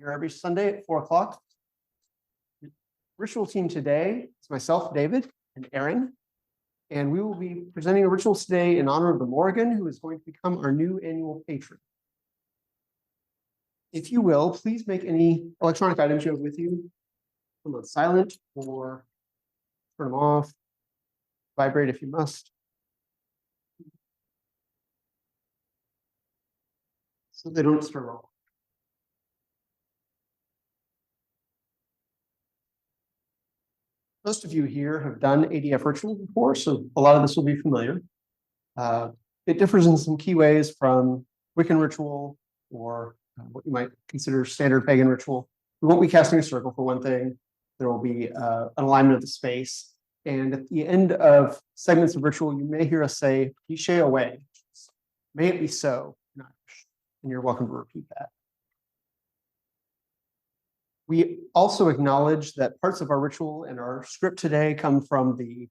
Here every Sunday at 4 o'clock. Ritual team today is myself, David, and Aaron. And we will be presenting a ritual today in honor of the Morrigan, who is going to become our new annual patron. If you will, please make any electronic items you have with you put them on silent or turn them off, vibrate if you must. So they don't stir off. Most of you here have done ADF rituals before, so a lot of this will be familiar. It differs in some key ways from Wiccan ritual or what you might consider standard pagan ritual. We won't be casting a circle for one thing. There will be an alignment of the space. And at the end of segments of ritual, you may hear us say, "Piche away." May it be so. And you're welcome to repeat that. We also acknowledge that parts of our ritual and our script today come from the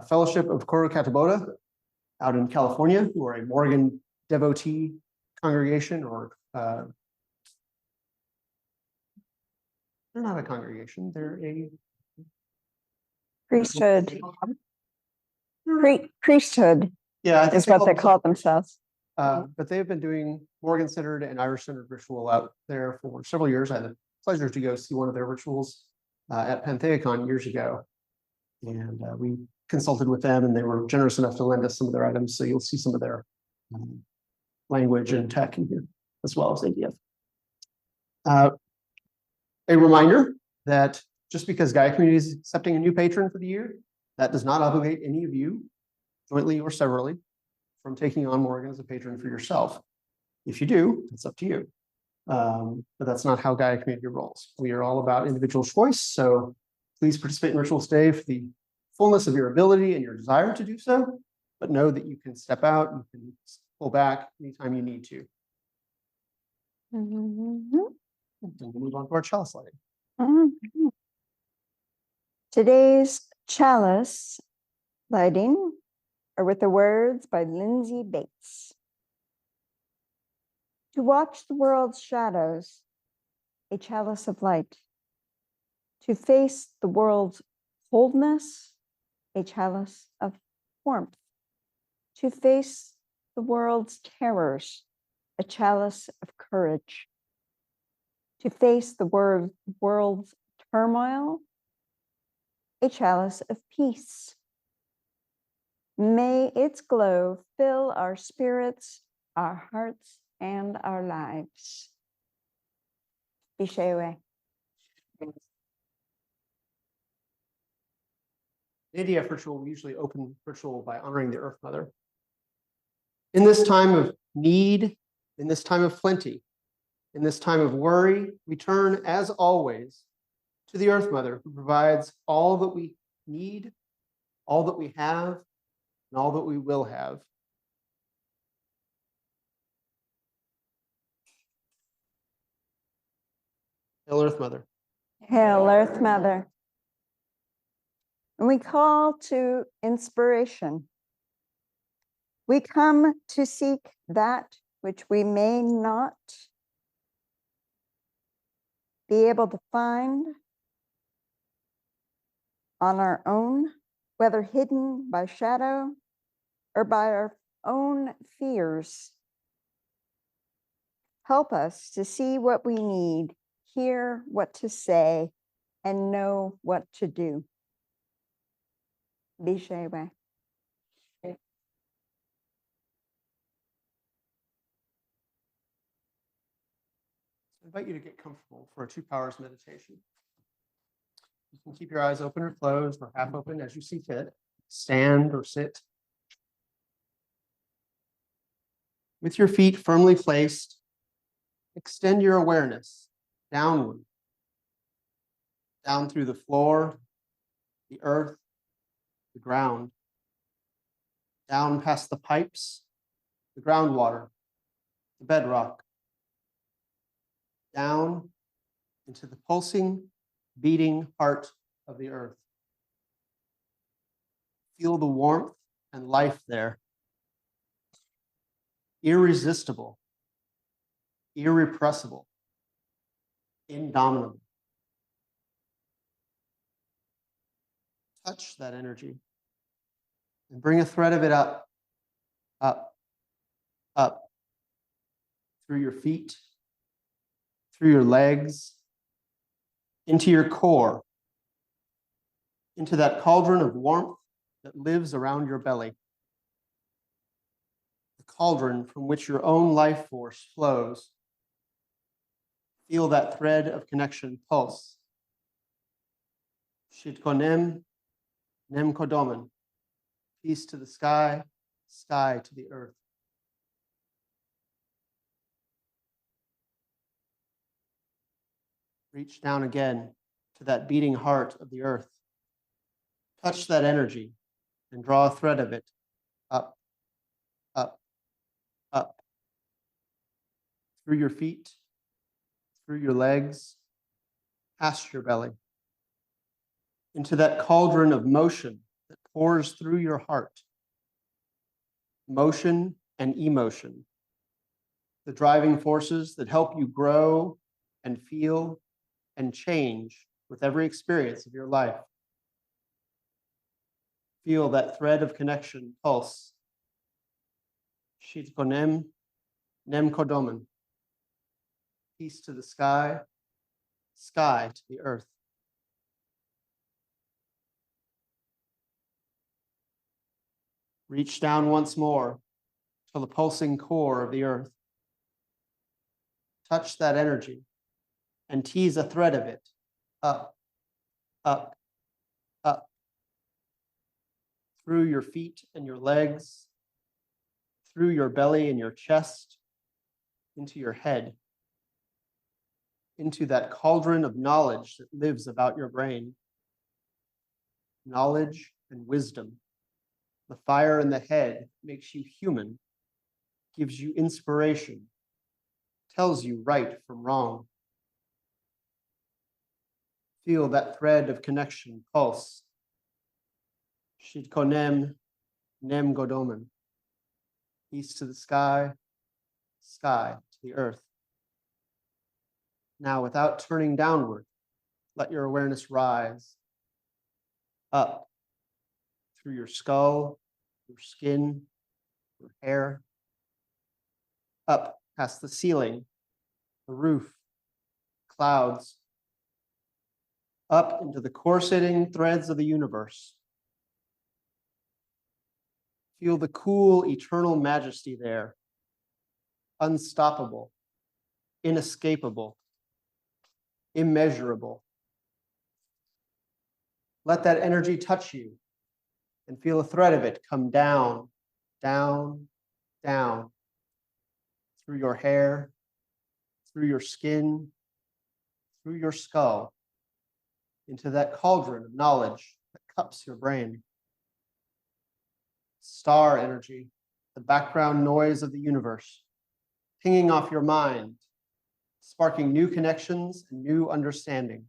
Fellowship of Koro Kataboda out in California, who are a Morrigan devotee congregation, or they're not a congregation, they're a priesthood. Priesthood. Yeah, is what they call themselves. But they've been doing Morrigan-centered and Irish-centered ritual out there for several years. I had the pleasure to go see one of their rituals at Pantheacon years ago. And we consulted with them, and they were generous enough to lend us some of their items. So you'll see some of their language and tech in here, as well as ADF. A reminder that just because Gaia Community is accepting a new patron for the year, that does not obligate any of you, jointly or severally, from taking on Morrigan as a patron for yourself. If you do, it's up to you. But that's not how Gaia Community rolls. We are all about individual choice, so please participate in rituals today for the fullness of your ability and your desire to do so, but know that you can step out, you can pull back anytime you need to. Mm-hmm. And we'll move on to our chalice lighting. Mm-hmm. Today's chalice lighting are with the words by Lindsay Bates. To watch the world's shadows, a chalice of light. To face the world's coldness, a chalice of warmth. To face the world's terrors, a chalice of courage. To face the world's turmoil, a chalice of peace. May its glow fill our spirits, our hearts, and our lives. Piche away. ADF ritual, we usually open ritual by honoring the Earth Mother. In this time of need, in this time of plenty, in this time of worry, we turn, as always, to the Earth Mother, who provides all that we need, all that we have, and all that we will have. Hail, Earth Mother. Hail, Earth Mother. And we call to inspiration. We come to seek that which we may not be able to find on our own, whether hidden by shadow or by our own fears. Help us to see what we need, hear what to say, and know what to do. Piche away. I invite you to get comfortable for a 2 powers meditation. You can keep your eyes open or closed or half open as you see fit. Stand or sit. With your feet firmly placed, extend your awareness downward, down through the floor, the earth, the ground, down past the pipes, the groundwater, the bedrock, down into the pulsing, beating heart of the earth. Feel the warmth and life there. Irresistible, irrepressible, indomitable. Touch that energy and bring a thread of it up, up, up, through your feet, through your legs, into your core, into that cauldron of warmth that lives around your belly. The cauldron from which your own life force flows. Feel that thread of connection pulse. Shitkonem, Nem Kodomen. Peace to the sky, sky to the earth. Reach down again to that beating heart of the earth. Touch that energy and draw a thread of it up, up, up. Through your feet, through your legs, past your belly. Into that cauldron of motion that pours through your heart. Motion and emotion. The driving forces that help you grow and feel and change with every experience of your life. Feel that thread of connection pulse. Shitkonem, Nem Kodomen. Peace to the sky, sky to the earth. Reach down once more to the pulsing core of the earth. Touch that energy and tease a thread of it up, up, up. Through your feet and your legs, through your belly and your chest, into your head, into that cauldron of knowledge that lives about your brain. Knowledge and wisdom. The fire in the head makes you human, gives you inspiration, tells you right from wrong. Feel that thread of connection pulse. Shitkonem, Nem Godomen. Peace to the sky, sky to the earth. Now, without turning downward, let your awareness rise up through your skull, your skin, your hair, up past the ceiling, the roof, clouds, up into the corseting threads of the universe. Feel the cool, eternal majesty there, unstoppable, inescapable, immeasurable. Let that energy touch you and feel a thread of it come down, down, down, through your hair, through your skin, through your skull, into that cauldron of knowledge that cups your brain. Star energy, the background noise of the universe, pinging off your mind, sparking new connections and new understanding,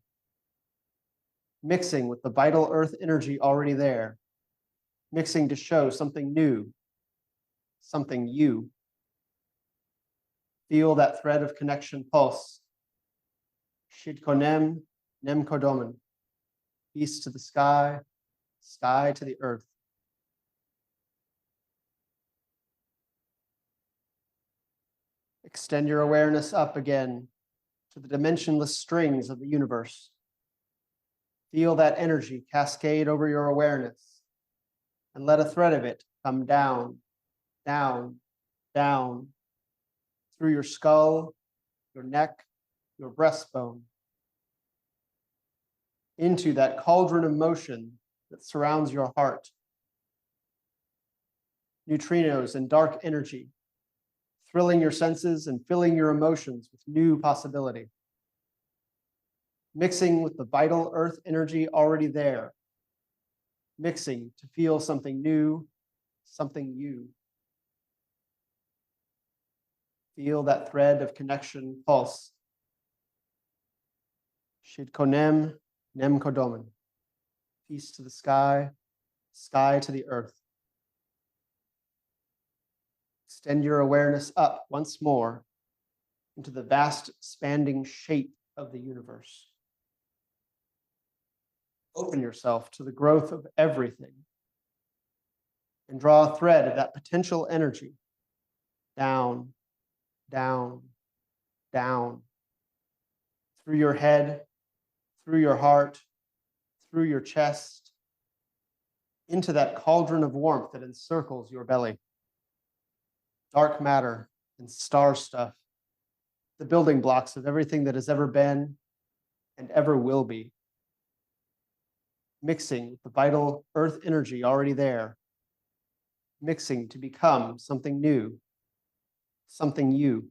mixing with the vital earth energy already there, mixing to show something new, something you. Feel that thread of connection pulse. Shitkonem, Nem Kodomen. Peace to the sky, sky to the earth. Extend your awareness up again to the dimensionless strings of the universe. Feel that energy cascade over your awareness and let a thread of it come down, down, down, through your skull, your neck, your breastbone, into that cauldron of motion that surrounds your heart. Neutrinos and dark energy, thrilling your senses and filling your emotions with new possibility. Mixing with the vital earth energy already there. Mixing to feel something new, something you. Feel that thread of connection pulse. Shitkonem, Nem Kodomen. Peace to the sky, sky to the earth. Extend your awareness up once more into the vast expanding shape of the universe. Open yourself to the growth of everything and draw a thread of that potential energy down, down, down, through your head, through your heart, through your chest, into that cauldron of warmth that encircles your belly. Dark matter and star stuff, the building blocks of everything that has ever been and ever will be, mixing with the vital earth energy already there, mixing to become something new, something you.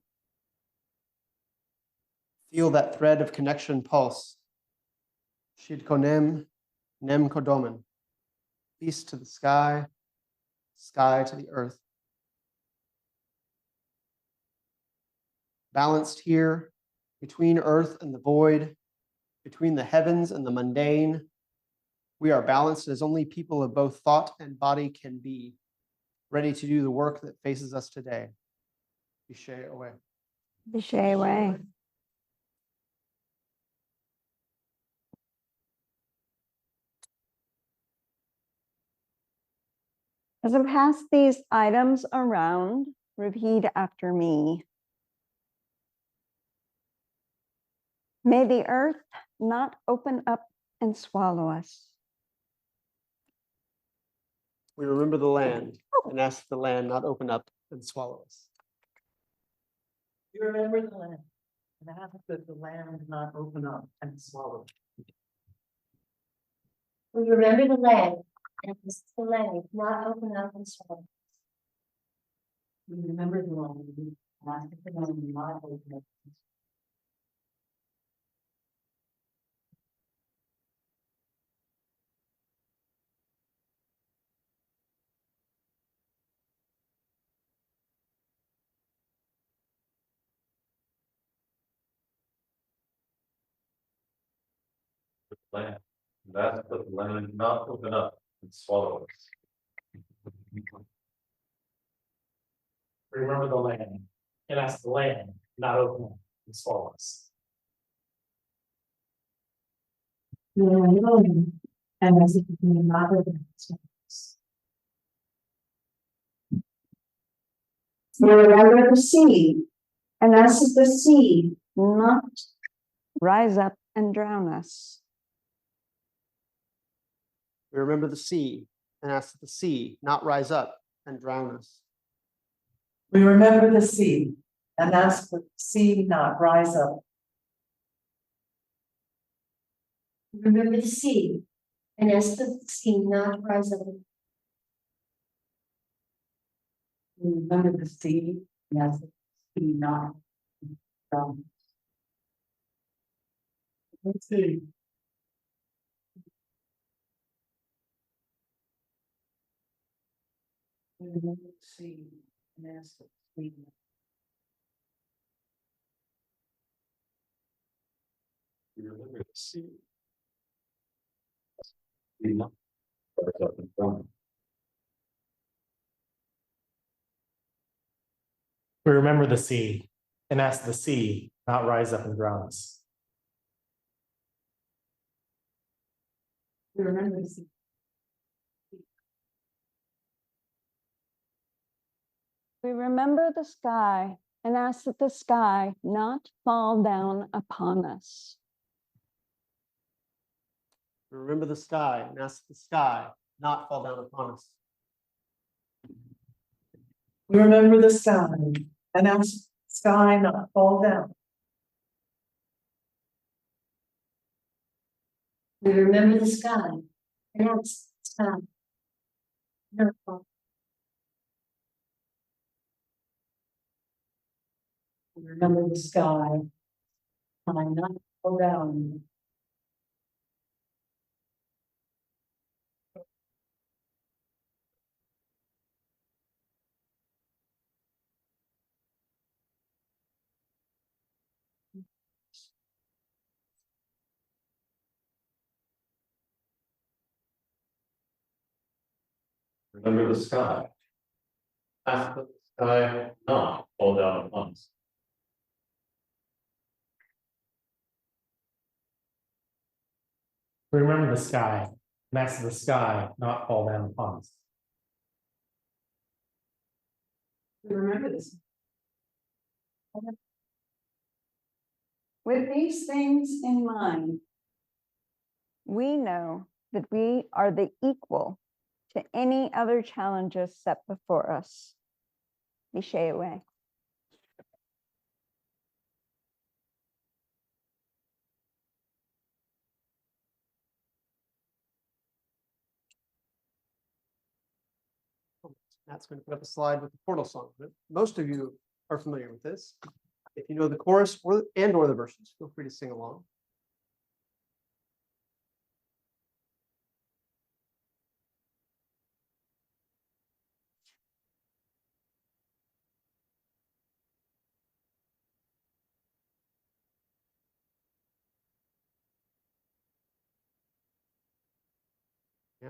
Feel that thread of connection pulse. Shid konem, nem kodomen. Peace to the sky, sky to the earth. Balanced here between earth and the void, between the heavens and the mundane. We are balanced as only people of both thought and body can be, ready to do the work that faces us today. Bishay away. Bishay away. As I pass these items around, repeat after me. May the earth not open up and swallow us. We remember the land and ask the land not open up and swallow us. We remember the land and ask that the land not open up and swallow. We remember the land and ask the land not open up and swallow. We remember the land and ask that the land not open up. Land. That's the land not open up and swallow us. Remember the land and ask the land not open up and swallow us. We remember the land and ask the land not open up and swallow us. We remember the sea and ask the sea not rise up and drown us. We remember the sea and ask that the sea not rise up and drown us. We remember the sea and ask the sea not rise up. Remember the sea and ask the sea not rise up. We remember the sea and ask the sea not drown. Let's see. We remember the sea and ask the sea. We remember the sea. We not rise up and down. We remember the sea and ask the sea not rise up and drown us. We remember the sea. We remember the sky and ask that the sky not fall down upon us. We remember the sky and ask the sky not fall down upon us. We remember the sky and ask the sky not fall down. We remember the sky and ask the sky not fall. We remember the sky and not fall down. Remember the sky. Ask the sky not fall down upon us. Remember the sky, and ask the sky not fall down upon us. Remember this. With these things in mind, we know that we are the equal to any other challenges set before us. Vishay away. Matt's going to put up a slide with the portal song, but most of you are familiar with this. If you know the chorus or the verses, feel free to sing along. Yeah.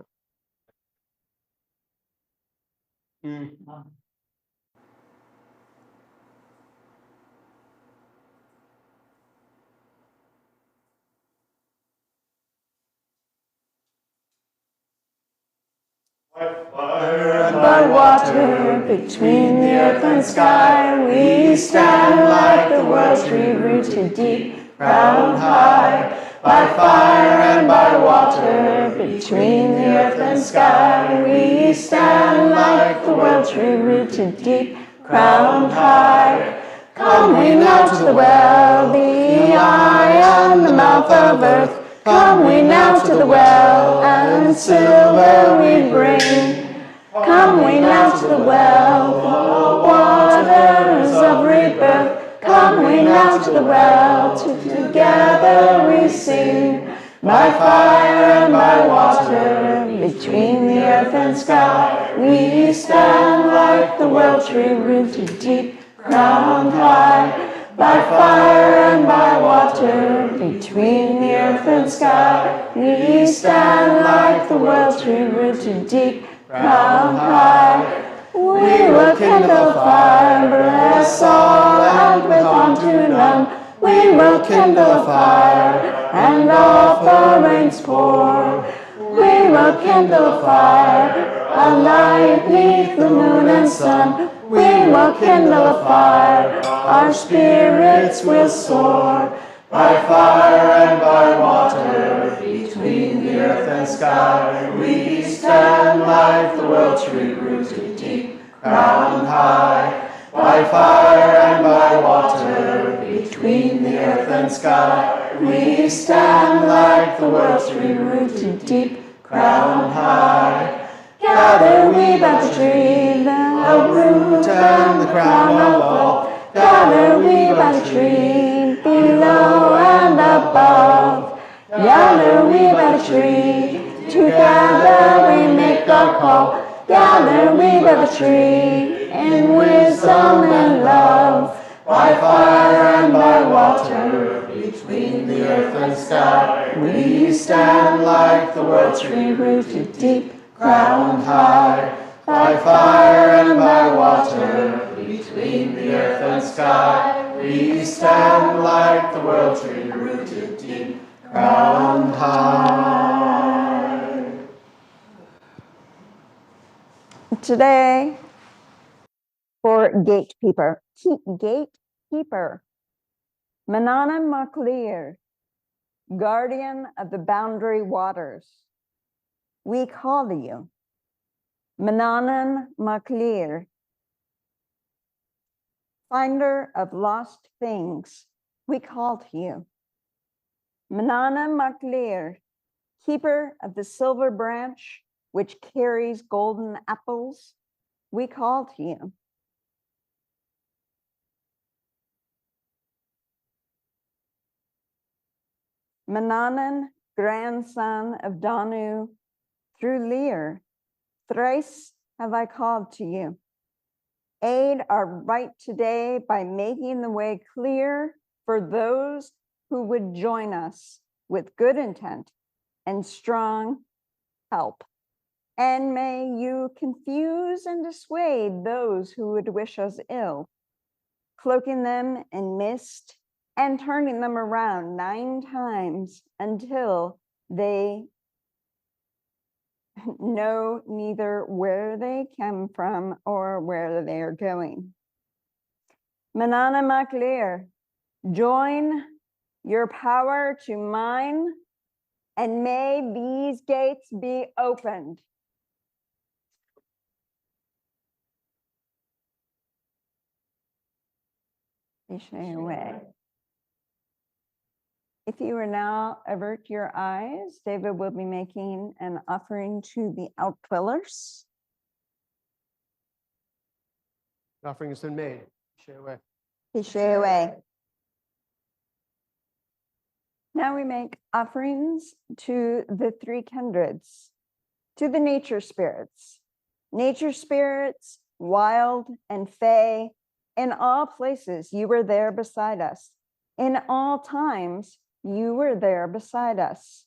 By water between the earth and sky, we stand like the world tree rooted deep, crowned high. By fire and by water between the earth and sky, we stand like the world tree rooted deep, crowned high. Come we now to the well, the eye and the mouth of earth. Come we now to the well, and silver we bring. Come we now to the well, for waters of rebirth. Come we now to the well, together we sing. By fire and by water, between the earth and sky, we stand like the world tree rooted deep, crowned high. By fire and by water, between the earth and sky, we stand like the world tree rooted deep, crowned high. We will kindle a fire, bless all and with unto none. We will kindle a fire and offerings pour. We will kindle a fire, a light neath the moon and sun. We will kindle a fire, our spirits will soar. By fire and by water, between the earth and sky, we stand like the world tree rooted deep, crowned high. By fire and by water, between the earth and sky, we stand like the world tree rooted deep, crowned high. Gather we by the tree, the root and the crown of all. Gather we by the tree, below and above. Gather we by the tree, together we make our call. Gather we by the tree, in wisdom and love. By fire and by water, between the earth and sky, we stand like the world tree rooted deep, crowned high. By fire and by water, between the earth and sky, we stand like the world tree rooted deep, crowned high. Today, for gatekeeper, Manana Maklir, guardian of the boundary waters, we call you. Mananan Maklir, finder of lost things, we call to you. Manana Maklir, keeper of the silver branch, which carries golden apples, we call to you. Mananan, grandson of Danu, through Lear, thrice have I called to you. Aid our right today by making the way clear for those who would join us with good intent and strong help. And may you confuse and dissuade those who would wish us ill, cloaking them in mist and turning them around 9 times until They know neither where they come from or where they are going. Manana Maklir, join your power to mine, and may these gates be opened. Away. If you will now avert your eyes, David will be making an offering to the outdwellers. The offering has been made. Share away. Away. Now we make offerings to the three kindreds, to the nature spirits, wild and fey. In all places, you were there beside us. In all times, you were there beside us.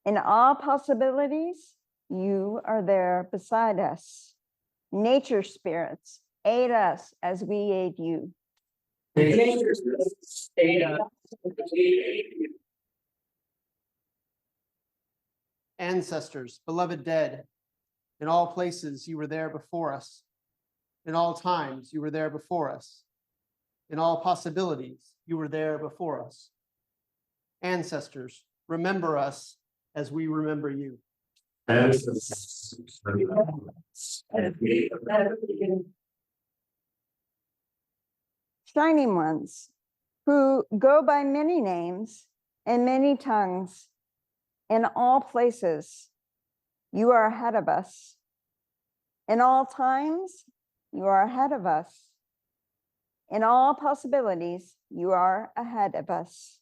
In all possibilities, you are there beside us. Nature spirits, aid us as we aid you. Ancestors, beloved dead, in all places, you were there before us. In all times, you were there before us. In all possibilities, you were there before us. Ancestors, remember us as we remember you. Shining ones, who go by many names and many tongues, in all places, you are ahead of us. In all times, you are ahead of us. In all possibilities, you are ahead of us.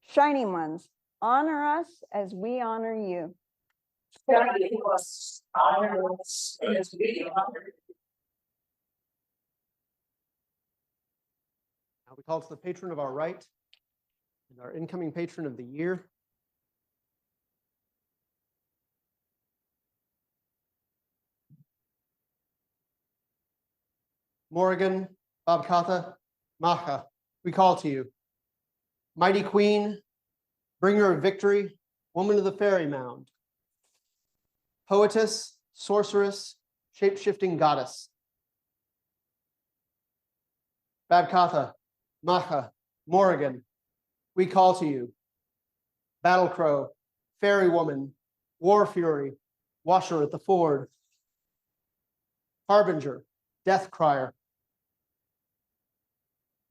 Shining ones, honor us as we honor you. Now we call to the patron of our rite and our incoming patron of the year. Morrigan, Babkatha, Macha, we call to you. Mighty Queen, bringer of victory, woman of the fairy mound. Poetess, sorceress, shape-shifting goddess. Babkatha, Macha, Morrigan, we call to you. Battle crow, fairy woman, war fury, washer at the ford. Harbinger, death crier.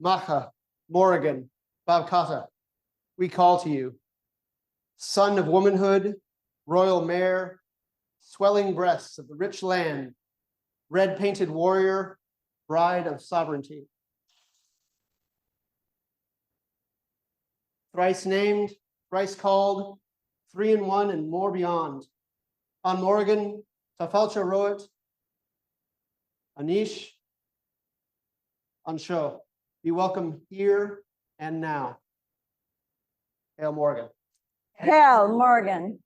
Macha, Morrigan, Babkatha, we call to you. Son of womanhood, royal mare, swelling breasts of the rich land, red painted warrior, bride of sovereignty. Thrice named, thrice called, 3 in 1 and more beyond. On Morrigan, Tafalcha Roet, Anish, Ansho, be welcome here and now. Hail Morgan. Hail Morgan.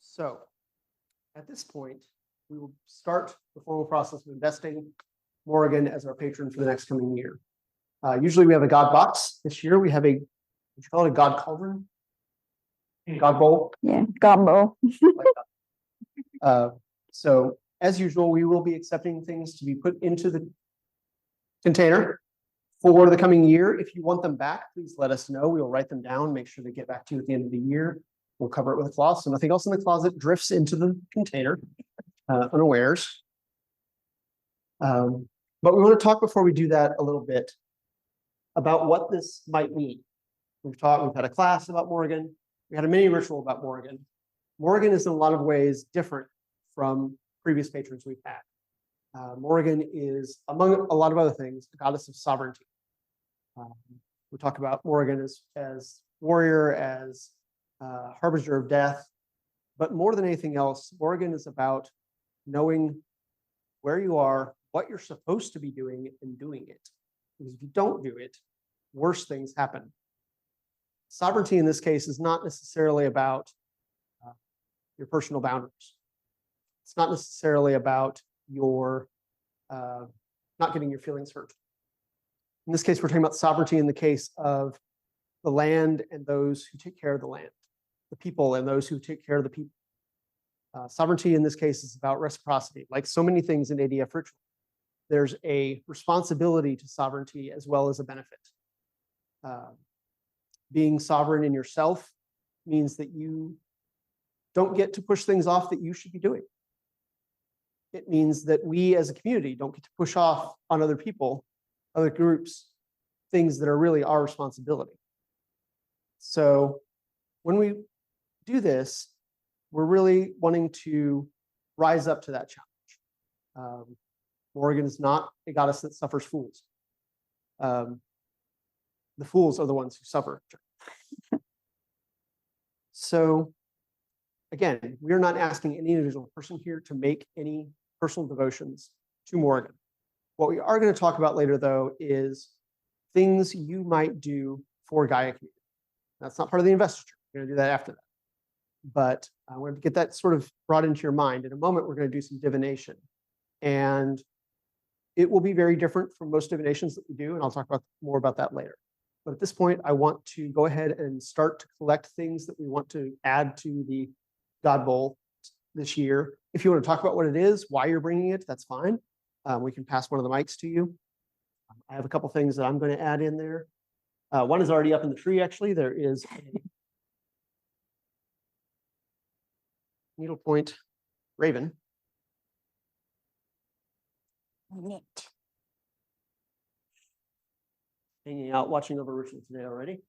So at this point, we will start the formal process of investing Morrigan as our patron for the next coming year. Usually we have a God box. This year we have a, would you call it a God cauldron? God bowl? Yeah, gumbo. So as usual, we will be accepting things to be put into the container for the coming year. If you want them back, please let us know. We will write them down, make sure they get back to you at the end of the year. We'll cover it with a cloth, so nothing else in the closet drifts into the container unawares. But we want to talk before we do that a little bit about what this might mean. We've had a class about Morrigan. We had a mini ritual about Morrigan. Morrigan is in a lot of ways different from previous patrons we've had. Morrigan is, among a lot of other things, a goddess of sovereignty. We talk about Morrigan as warrior, as harbinger of death, but more than anything else, Morrigan is about knowing where you are, what you're supposed to be doing, and doing it. Because if you don't do it, worse things happen. Sovereignty in this case is not necessarily about your personal boundaries. It's not necessarily about your not getting your feelings hurt. In this case, we're talking about sovereignty in the case of the land and those who take care of the land, the people and those who take care of the people. Sovereignty in this case is about reciprocity. Like so many things in ADF ritual, there's a responsibility to sovereignty as well as a benefit. Being sovereign in yourself means that you don't get to push things off that you should be doing. It means that we as a community don't get to push off on other people, other groups, things that are really our responsibility. So when we do this, we're really wanting to rise up to that challenge. Morrigan is not a goddess that suffers fools. The fools are the ones who suffer. So again, we're not asking any individual person here to make any personal devotions to Morrigan. What we are going to talk about later, though, is things you might do for Gaia Community. That's not part of the investiture. We're going to do that after that. But I want to get that sort of brought into your mind. In a moment, we're going to do some divination. And it will be very different from most divinations that we do, and I'll talk more about that later. But at this point, I want to go ahead and start to collect things that we want to add to the God Bowl this year. If you want to talk about what it is, why you're bringing it, that's fine. We can pass one of the mics to you. I have a couple things that I'm going to add in there. One is already up in the tree, actually. There is a needlepoint raven. Neat. Hanging out, watching over ritual today already.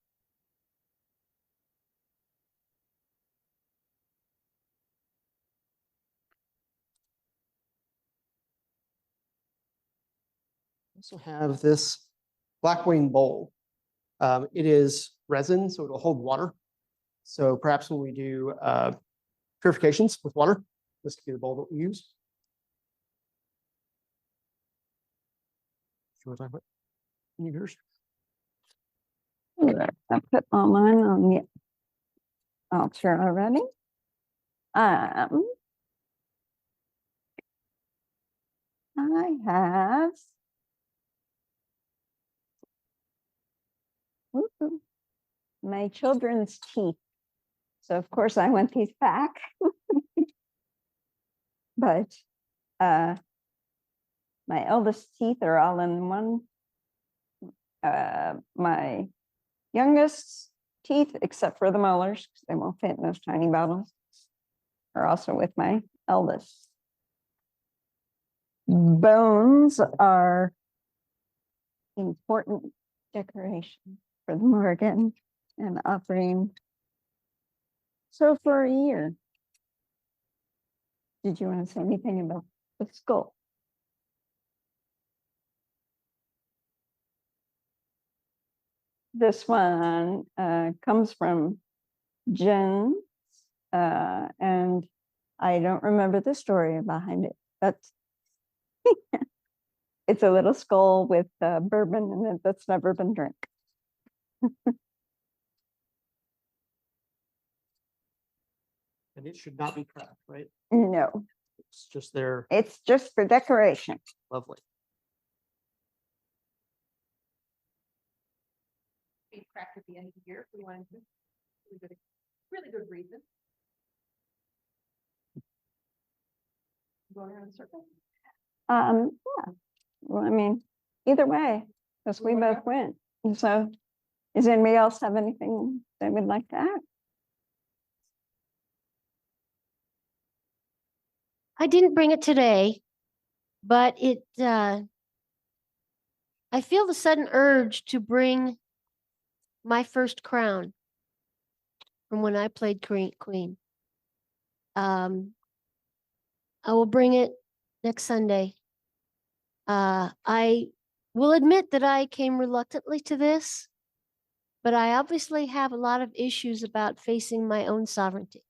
Also have this blackwing bowl. It is resin, so it'll hold water. So perhaps when we do purifications with water, this could be the bowl that we use. Do you want to talk about any of yours? I put all mine on the altar already. I have my children's teeth. So of course I want these back. But my eldest teeth are all in one. My youngest teeth, except for the molars, because they won't fit in those tiny bottles, are also with my eldest. Bones are important decoration for the Morrigan and offering. So for a year. Did you want to say anything about the skull? This one comes from Jen, and I don't remember the story behind it, but it's a little skull with bourbon in it that's never been drank. And it should not be cracked, right? No, It's just there. it's just for decoration. Lovely. Be cracked at the end of the year if we wanted to. Really good reason. Go around in circles. Yeah, well, I mean, either way, because we both went. And so, does anybody else have anything they would like to add? I didn't bring it today, but I feel the sudden urge to bring my first crown from when I played Queen. I will bring it next Sunday. I will admit that I came reluctantly to this, but I obviously have a lot of issues about facing my own sovereignty.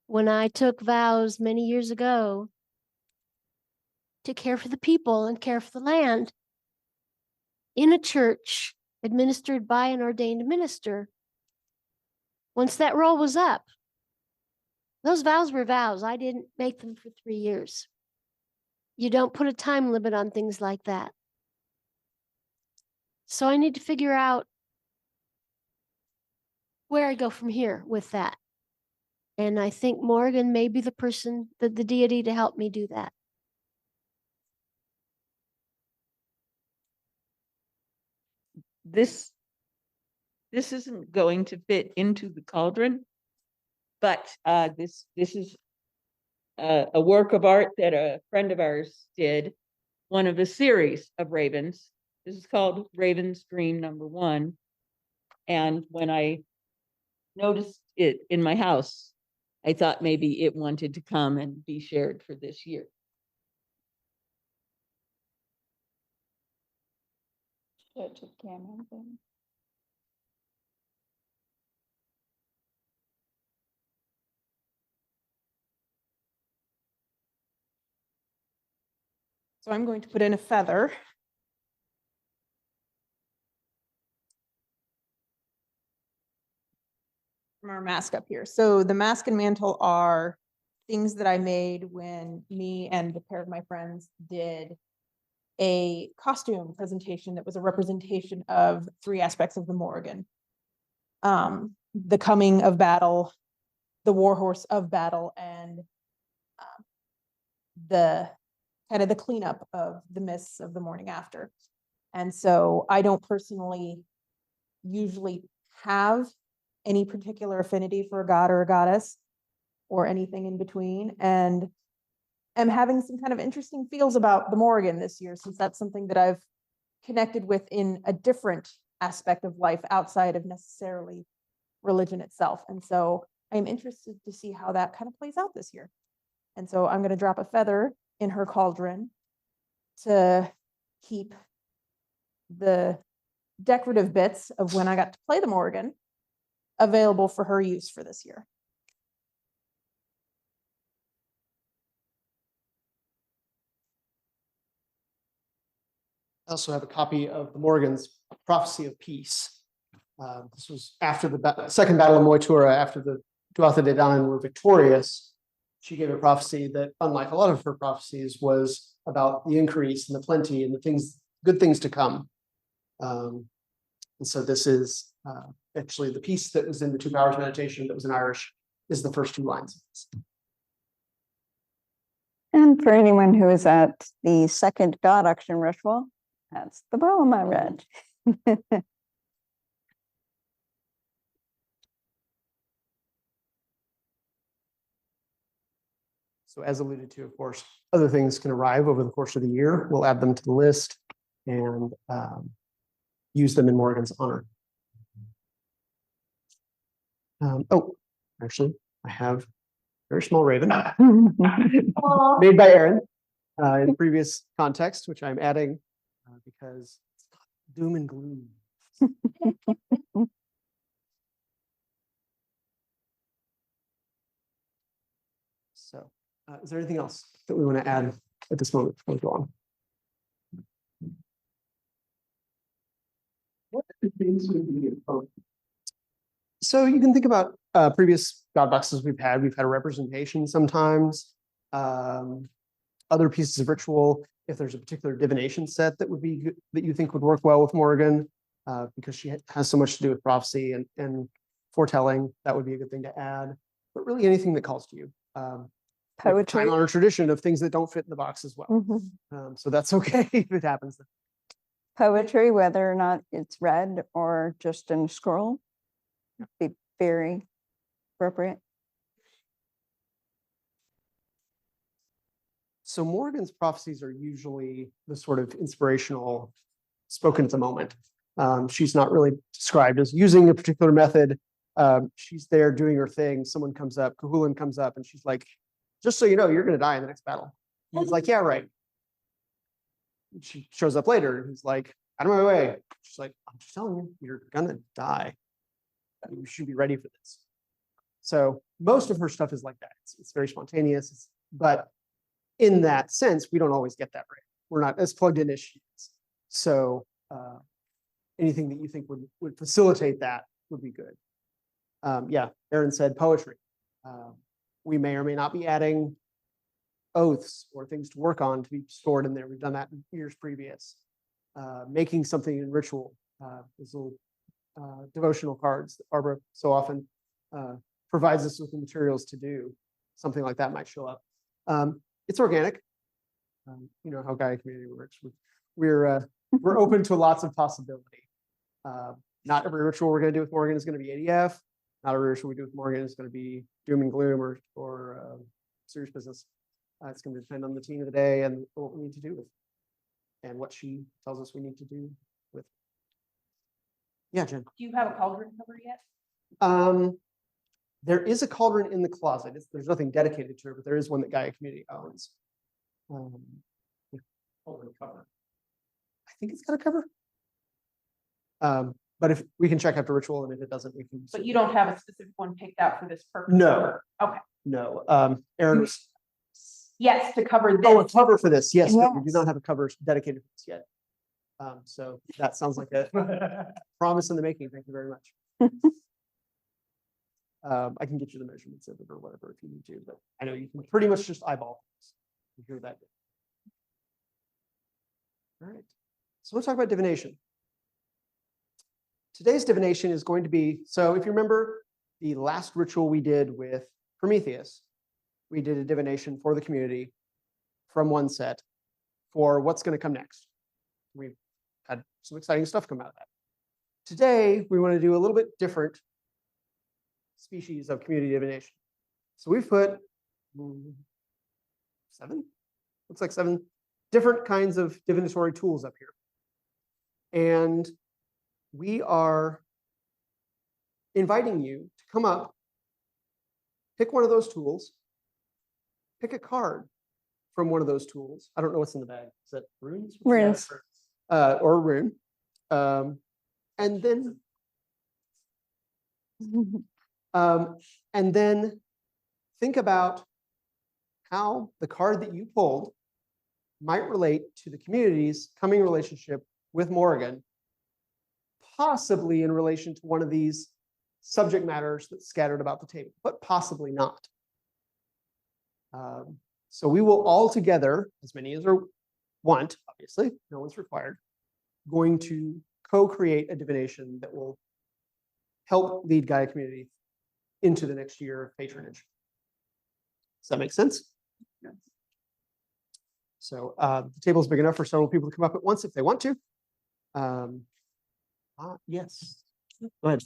When I took vows many years ago to care for the people and care for the land in a church administered by an ordained minister, once that roll was up, those vows were vows. I didn't make them for 3 years. You don't put a time limit on things like that. So I need to figure out where I go from here with that. And I think Morrigan may be the person, the deity to help me do that. This isn't going to fit into the cauldron, but this is a work of art that a friend of ours did, one of a series of ravens. This is called Raven's Dream #1. And when I noticed it in my house, I thought maybe it wanted to come and be shared for this year. So I'm going to put in a feather. From our mask up here. So the mask and mantle are things that I made when me and a pair of my friends did a costume presentation that was a representation of 3 aspects of the Morrigan. The coming of battle, the warhorse of battle, and the kind of the cleanup of the mists of the morning after. And so I don't personally usually have any particular affinity for a god or a goddess or anything in between. And I'm having some kind of interesting feels about the Morrigan this year, since that's something that I've connected with in a different aspect of life outside of necessarily religion itself. And so I'm interested to see how that kind of plays out this year. And so I'm going to drop a feather in her cauldron to keep the decorative bits of when I got to play the Morrigan available for her use for this year. I also have a copy of the Morrigan's Prophecy of Peace. This was after the second Battle of Moytura, after the Tuatha De Danann were victorious. She gave a prophecy that, unlike a lot of her prophecies, was about the increase and the plenty and the things, good things to come. And so this is actually the piece that was in the 2 Powers meditation that was in Irish, is the first 2 lines of this. And for anyone who is at the second God auction ritual, that's the poem I read. So as alluded to, of course, other things can arrive over the course of the year. We'll add them to the list and use them in Morrigan's honor. Oh, actually, I have a very small raven made by Aaron in previous context, which I'm adding because it's not doom and gloom. So, is there anything else that we want to add at this moment before we go on? What things would be important? So you can think about previous God boxes we've had. We've had a representation sometimes. Other pieces of ritual, if there's a particular divination set that would be good, that you think would work well with Morrigan, because she has so much to do with prophecy and foretelling, that would be a good thing to add. But really anything that calls to you. Poetry. Time-honored tradition of things that don't fit in the box as well. Mhm. So that's okay if it happens. Poetry, whether or not it's read or just in a scroll, be very appropriate. So Morrigan's prophecies are usually the sort of inspirational, spoken at the moment. She's not really described as using a particular method. She's there doing her thing. Someone comes up, Cahulan comes up, and she's like, just so you know, you're going to die in the next battle. And he's like, yeah, right. And she shows up later, and he's like, out of my way. She's like, I'm just telling you, you're going to die. You should be ready for this. So most of her stuff is like that. It's very spontaneous, but in that sense, we don't always get that right. We're not as plugged in as she is. So anything that you think would facilitate that would be good. Yeah, Aaron said poetry. We may or may not be adding oaths or things to work on to be stored in there. We've done that in years previous. Making something in ritual. There's a little devotional cards that Barbara so often provides us with the materials to do. Something like that might show up. It's organic. You know how Gaia Community works. We're open to lots of possibility. Not every ritual we're going to do with Morrigan is going to be ADF. Not every ritual we do with Morrigan is going to be doom and gloom or serious business. It's going to depend on the team of the day and what we need to do with it, and what she tells us we need to do with it. Yeah, Jen. Do you have a cauldron cover yet? There is a cauldron in the closet. There's nothing dedicated to it, but there is one that Gaia Community owns. Cauldron cover. I think it's got a cover. But if we can check after ritual, and if it doesn't, we can. But you don't have a specific one picked out for this purpose? No. Okay. No. Aaron. Yes, to cover this. Oh, a cover for this. Yes, but we do Yes. not have a cover dedicated for this yet. So that sounds like a promise in the making. Thank you very much. I can get you the measurements of it or whatever if you need to, but I know you can pretty much just eyeball this. You hear that. All right. So we'll talk about divination. Today's divination is going to be, so if you remember the last ritual we did with Prometheus, we did a divination for the community from one set for what's going to come next. We've had some exciting stuff come out of that. Today, we want to do a little bit different species of community divination. So we've put 7, looks like 7 different kinds of divinatory tools up here. And we are inviting you to come up, pick one of those tools, pick a card from one of those tools. I don't know what's in the bag. Is that runes? Runes. Or a rune. And then think about how the card that you pulled might relate to the community's coming relationship with Morrigan, possibly in relation to one of these subject matters that's scattered about the table, but possibly not. So we will all together, as many as are want, obviously, no one's required, going to co-create a divination that will help lead Gaia Community into the next year of patronage. Does that make sense? Yes. So the table is big enough for several people to come up at once if they want to. Yes, go ahead.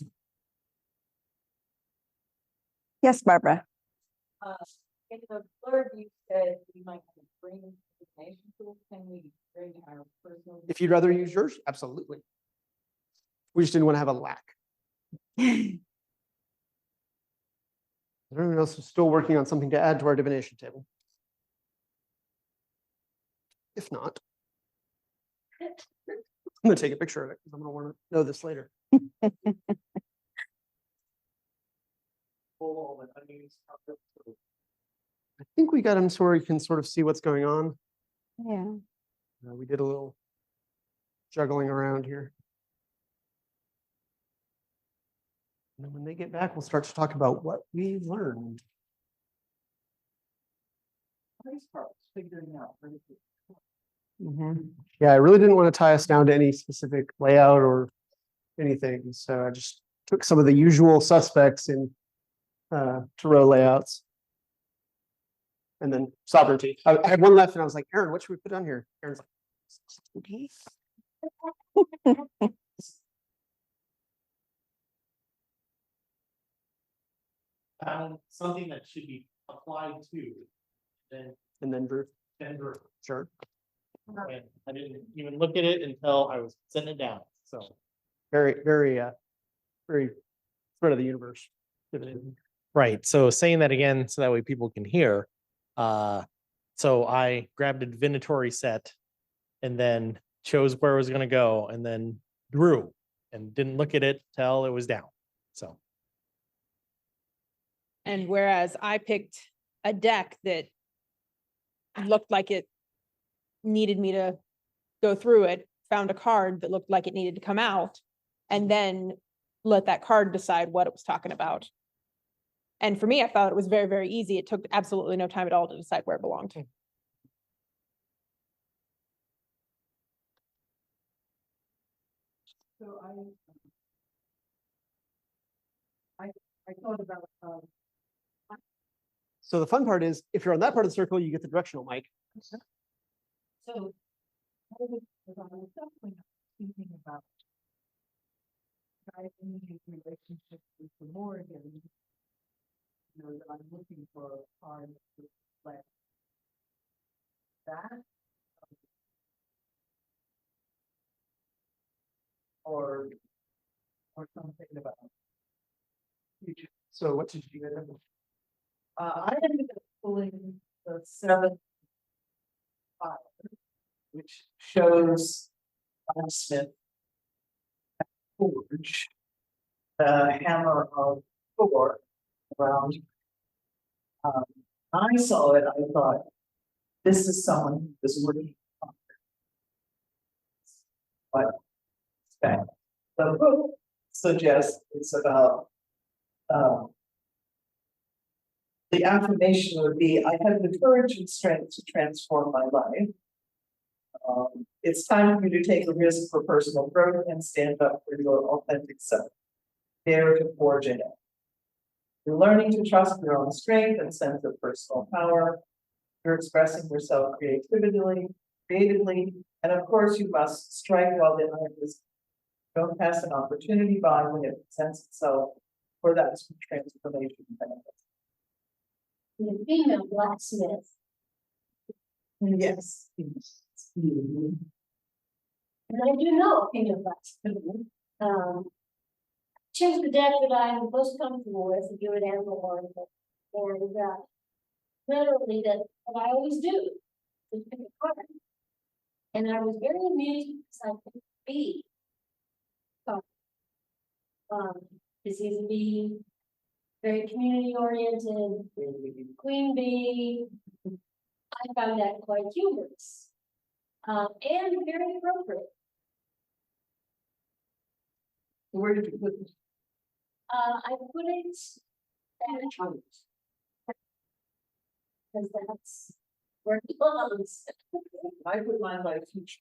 Yes, Barbara. In the blurb, you said we might have to bring information tools. Can we bring our personal? If you'd rather use yours, absolutely. We just didn't want to have a lack. Everyone else is still working on something to add to our divination table. If not, I'm going to take a picture of it because I'm going to want to know this later. I think we got him so we can sort of see what's going on. Yeah. We did a little juggling around here. And when they get back, we'll start to talk about what we learned. Yeah, I really didn't want to tie us down to any specific layout or anything. So I just took some of the usual suspects in Tarot layouts. And then sovereignty. I had one left and I was like, Aaron, what should we put on here? Aaron's like, Something that should be applied to, then and then Drew. Denver. Sure. And I didn't even look at it until I was setting it down. So Very, very, very spread of the universe. right. So saying that again, so that way people can hear. So I grabbed a divinatory set and then chose where I was going to go and then drew and didn't look at it till it was down. So. And whereas I picked a deck that looked like it needed me to go through it, found a card that looked like it needed to come out, and then let that card decide what it was talking about. And for me, I thought it was very, very easy. It took absolutely no time at all to decide where it belonged. So I thought about, So the fun part is, if you're on that part of the circle, you get the directional mic. so. I was definitely thinking about. Gaia Community's relationship with the Morrigan. You know, that I'm looking for are like that. Or something about. Future. So what did you get? I ended up pulling the 7th file, which shows Smith forge, the hammer of Thor around. I saw it, I thought, this is someone who is working on it. But okay. The book suggests it's about the affirmation would be, I have the courage and strength to transform my life. It's time for you to take a risk for personal growth and stand up for your authentic self. Dare to forge ahead. You're learning to trust your own strength and sense of personal power. You're expressing yourself creatively, and of course you must strike while the iron is. Don't pass an opportunity by when it presents itself, for that's what transformation benefits. The female blacksmith. Yes. And I do know a female blacksmith. Choose the deck that I'm most comfortable with, if you're an animal oracle. And literally that I always do, is pick a card. And I was very amused because I could be. This is be very community oriented, queen bee. I found that quite humorous. And very appropriate. Where did you put it? I put it at because that's where it belongs. I put mine by future.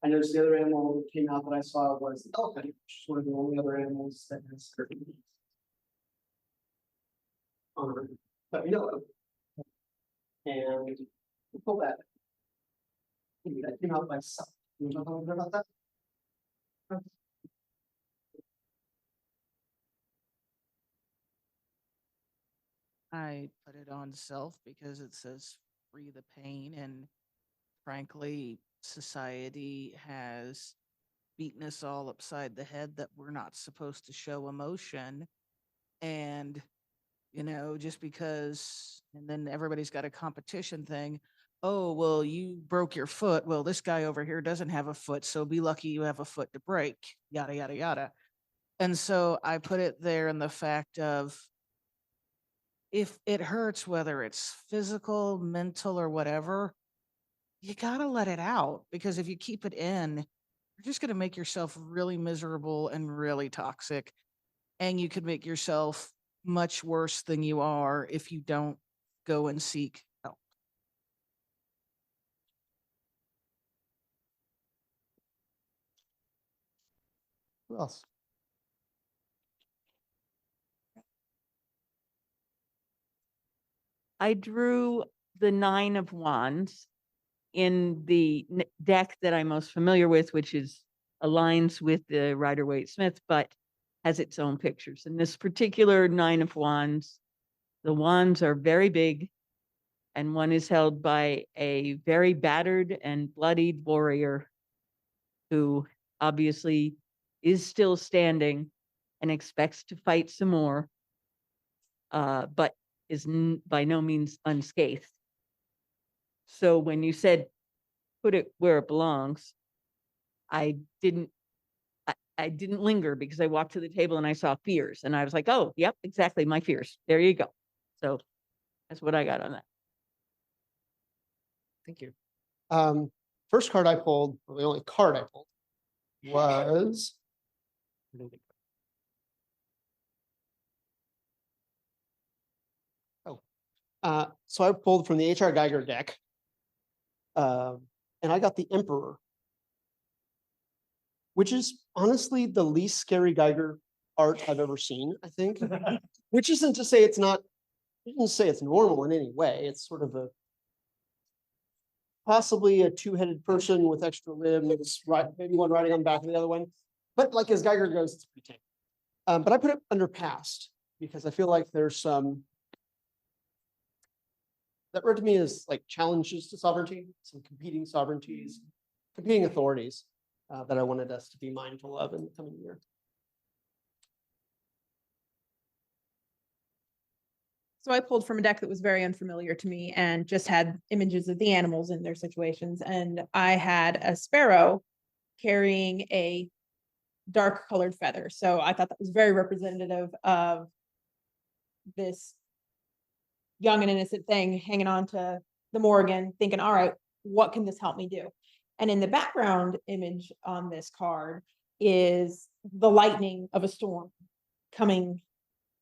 I noticed the other animal that came out that I saw was the elephant, which is one of the only other animals that has certain. But yellow. And we pull that. That came out by itself. You know a little bit about that? I put it on self because it says free the pain, and frankly, society has beaten us all upside the head that we're not supposed to show emotion. And, you know, just because, and then everybody's got a competition thing. Oh, well, you broke your foot. Well, this guy over here doesn't have a foot, so be lucky you have a foot to break, yada, yada, yada. And so I put it there in the fact of, if it hurts, whether it's physical, mental, or whatever, you gotta let it out, because if you keep it in, you're just gonna make yourself really miserable and really toxic. And you could make yourself much worse than you are if you don't go and seek help. Who else? I drew the 9 of Wands in the deck that I'm most familiar with, which is aligns with the Rider-Waite-Smith, but has its own pictures. In this particular 9 of Wands, the wands are very big, and one is held by a very battered and bloodied warrior who obviously is still standing and expects to fight some more, but is by no means unscathed. So when you said put it where it belongs, I didn't linger, because I walked to the table and I saw fears, and I was like, oh, yep, exactly, my fears. There you go. So that's what I got on that. Thank you. First card I pulled, or the only card I pulled, was so I pulled from the HR Geiger deck, and I got the Emperor, which is honestly the least scary Geiger art I've ever seen, I think. Which isn't to say it's not, isn't to say it's normal in any way. It's sort of a possibly a two-headed person with extra limbs, right? Maybe one riding on the back of the other one. But like as Geiger goes, it's pretty tame. But I put it under past because I feel like there's some that read to me as like challenges to sovereignty, some competing sovereignties, competing authorities that I wanted us to be mindful of in the coming year. So I pulled from a deck that was very unfamiliar to me and just had images of the animals in their situations. And I had a sparrow carrying a dark colored feather. So I thought that was very representative of this young and innocent thing hanging on to the Morrigan, thinking, all right, what can this help me do? And in the background image on this card is the lightning of a storm coming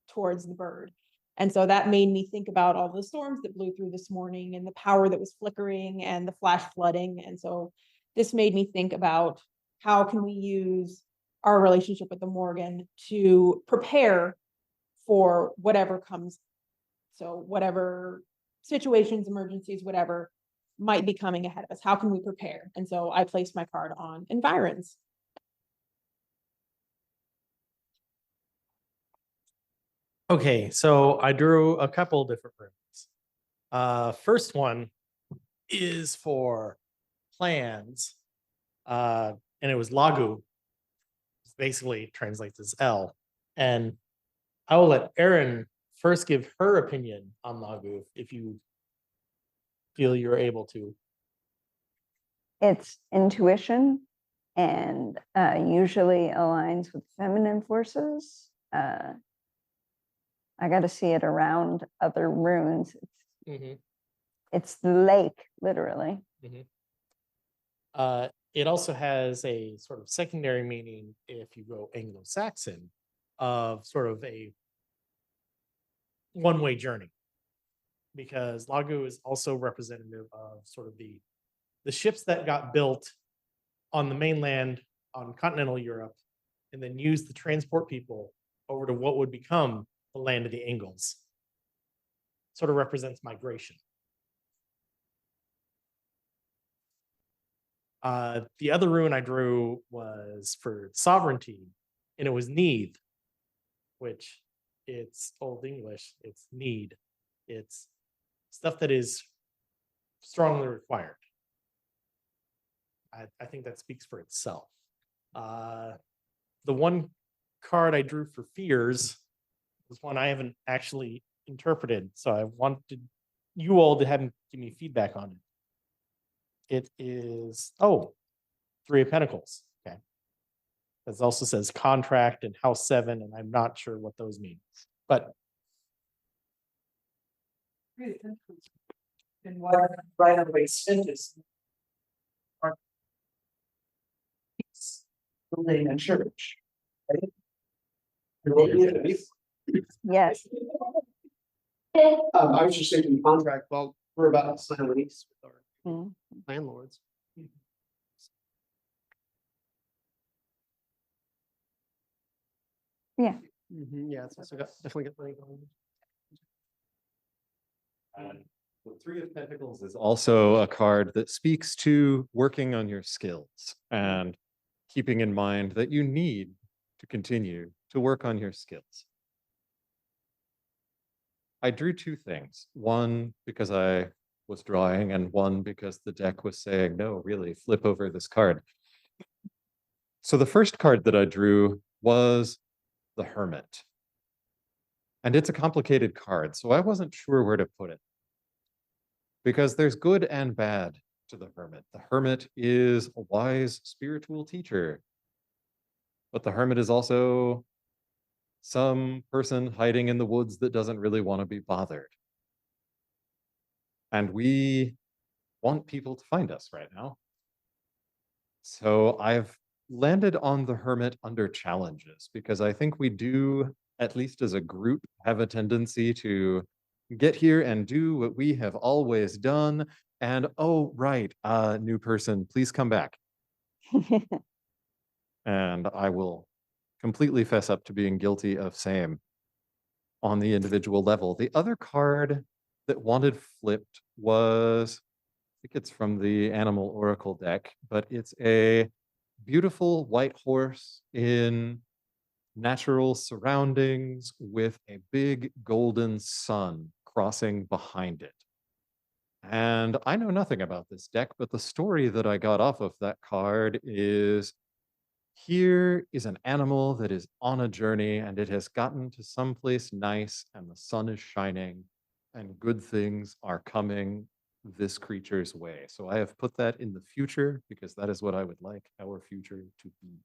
towards the bird. And so that made me think about all the storms that blew through this morning and the power that was flickering and the flash flooding. And so this made me think about how can we use our relationship with the Morrigan to prepare for whatever comes. So whatever situations, emergencies, whatever might be coming ahead of us, how can we prepare? And so I placed my card on environs. Okay, so I drew a couple different rooms. First one is for plans, and it was Lagu. Basically translates as L. And I will let Erin first give her opinion on Lagu if you feel you're able to. It's intuition and usually aligns with feminine forces. I got to see it around other runes. It's the lake, literally. It also has a sort of secondary meaning if you go Anglo-Saxon of sort of a one-way journey, because Lagu is also representative of sort of the ships that got built on the mainland on continental Europe and then used to transport people over to what would become the land of the Angles. Sort of represents migration. The other rune I drew was for sovereignty, and it was need, which it's Old English, it's need. It's stuff that is strongly required. I think that speaks for itself. The one card I drew for fears was one I haven't actually interpreted, so I wanted you all to have give me feedback on it. It is, oh, 3 of Pentacles. Okay. It also says contract and house 7, and I'm not sure what those mean. But And what right of way spent is building a church. Right? Yes. I was just thinking contract, well, we're about to sign a lease with our landlords. Yeah. Yeah, it's also got definitely got money going. The 3 of Pentacles is also a card that speaks to working on your skills and keeping in mind that you need to continue to work on your skills. I drew 2 things. One, because I was drawing, and one because the deck was saying, no, really, flip over this card. So the first card that I drew was the Hermit. And it's a complicated card, so I wasn't sure where to put it. Because there's good and bad to the Hermit. The Hermit is a wise spiritual teacher. But the Hermit is also some person hiding in the woods that doesn't really want to be bothered. And we want people to find us right now. So I've landed on the Hermit under challenges, because I think we do, at least as a group, have a tendency to get here and do what we have always done. And, oh, right, new person, please come back. And I will completely fess up to being guilty of same on the individual level. The other card that wanted flipped was, I think it's from the Animal Oracle deck, but it's a beautiful white horse in natural surroundings with a big golden sun crossing behind it. And I know nothing about this deck, but the story that I got off of that card is, here is an animal that is on a journey and it has gotten to someplace nice and the sun is shining and good things are coming this creature's way. So I have put that in the future because that is what I would like our future to be.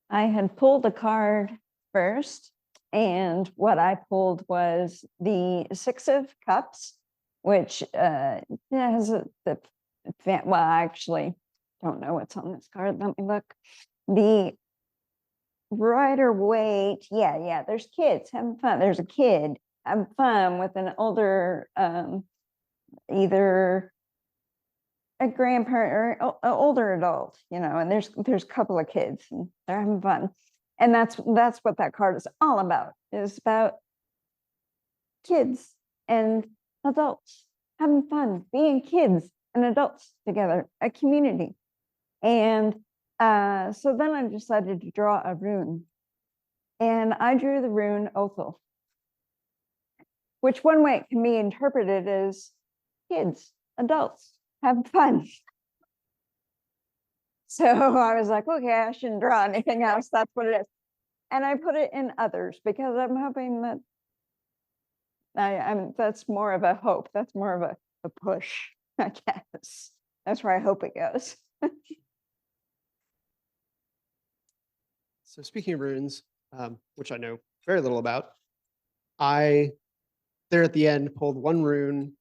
I had pulled a card first, and what I pulled was the Six of Cups, which has well, I actually don't know what's on this card. Let me look. The Rider Waite, yeah, there's kids having fun. There's a kid having fun with an older, either a grandparent or an older adult, and there's a couple of kids and they're having fun. And that's what that card is all about. It's about kids and adults having fun, being kids and adults together, a community. And so then I decided to draw a rune. And I drew the rune Othel, which one way it can be interpreted as kids, adults, have fun. So I was like, okay, I shouldn't draw anything else. That's what it is. And I put it in others because I'm hoping that that's more of a hope. That's more of a push, I guess. That's where I hope it goes. So speaking of runes, which I know very little about, I, there at the end, pulled one rune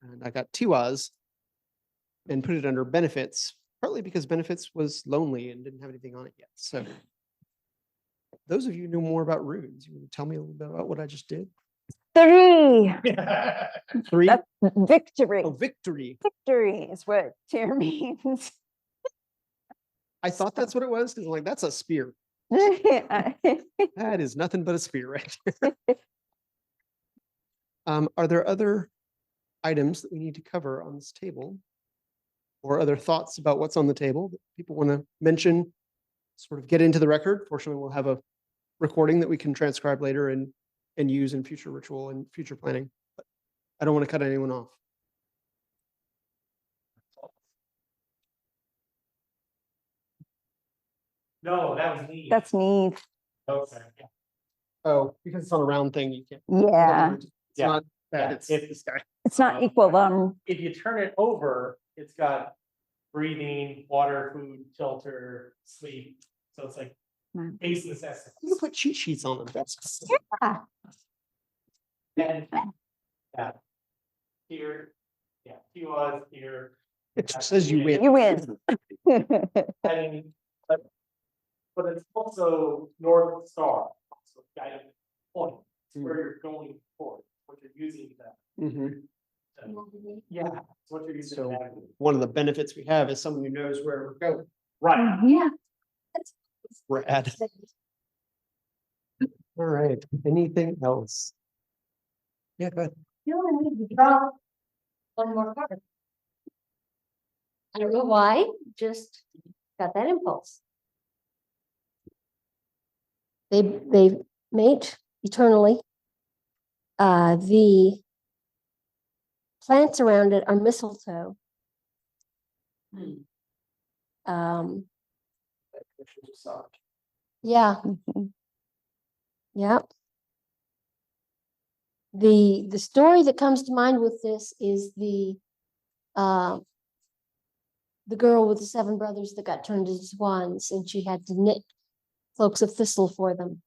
and I got 2 Oz and put it under benefits, partly because benefits was lonely and didn't have anything on it yet. So those of you who know more about runes, you want to tell me a little bit about what I just did? 3. 3? That's victory. Oh, victory. Victory is what tear means. I thought that's what it was because I'm like, that's a spear. That is nothing but a spear right there. Are there other items that we need to cover on this table? Or other thoughts about what's on the table that people want to mention, sort of get into the record? Fortunately, we'll have a recording that we can transcribe later and use in future ritual and future planning. But I don't want to cut anyone off. No, that was neat. That's neat. Okay. Oh, because it's on a round thing, you can't. Yeah. It's Yeah. not that, Yeah. it's this guy. It's not equal. If you turn it over, it's got breathing, water, food, shelter, sleep. So it's like base necessities. You can put cheat sheets on them. That's Yeah. And yeah, here, yeah, he was here. it just says you win. You win. And, but it's also North Star, so guiding point, it's where you're going for, what you're using that. Mhm. Yeah, it's what you're using. So to navigate. one of the benefits we have is someone who knows where we're going. Right. Yeah. Rad. All right. Anything else? Yeah, go ahead. You only need to draw one more card. I don't know why, just got that impulse. They mate eternally. The plants around it are mistletoe. Yeah. Yep. The story that comes to mind with this is the girl with the 7 brothers that got turned into swans, and she had to knit cloaks of thistle for them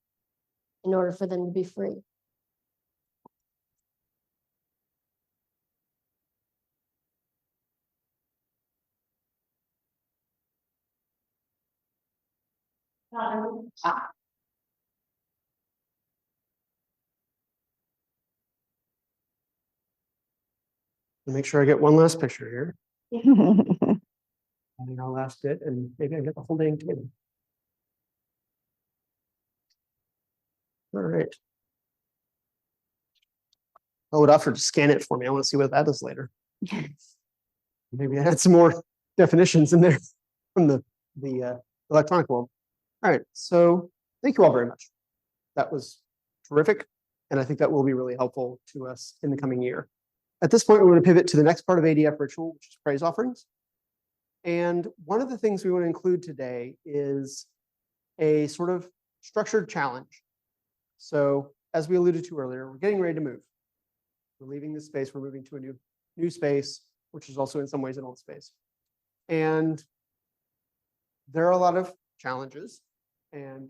in order for them to be free. Make sure I get one last picture here. adding our last bit, and maybe I get the whole dang table. All right. I would offer to scan it for me. I want to see what that is later. Maybe I had some more definitions in there from the electronic world. All right, so thank you all very much. That was terrific, and I think that will be really helpful to us in the coming year. At this point, we're going to pivot to the next part of ADF ritual, which is praise offerings. And one of the things we want to include today is a sort of structured challenge. So as we alluded to earlier, we're getting ready to move. We're leaving this space, we're moving to a new space, which is also in some ways an old space. And there are a lot of challenges and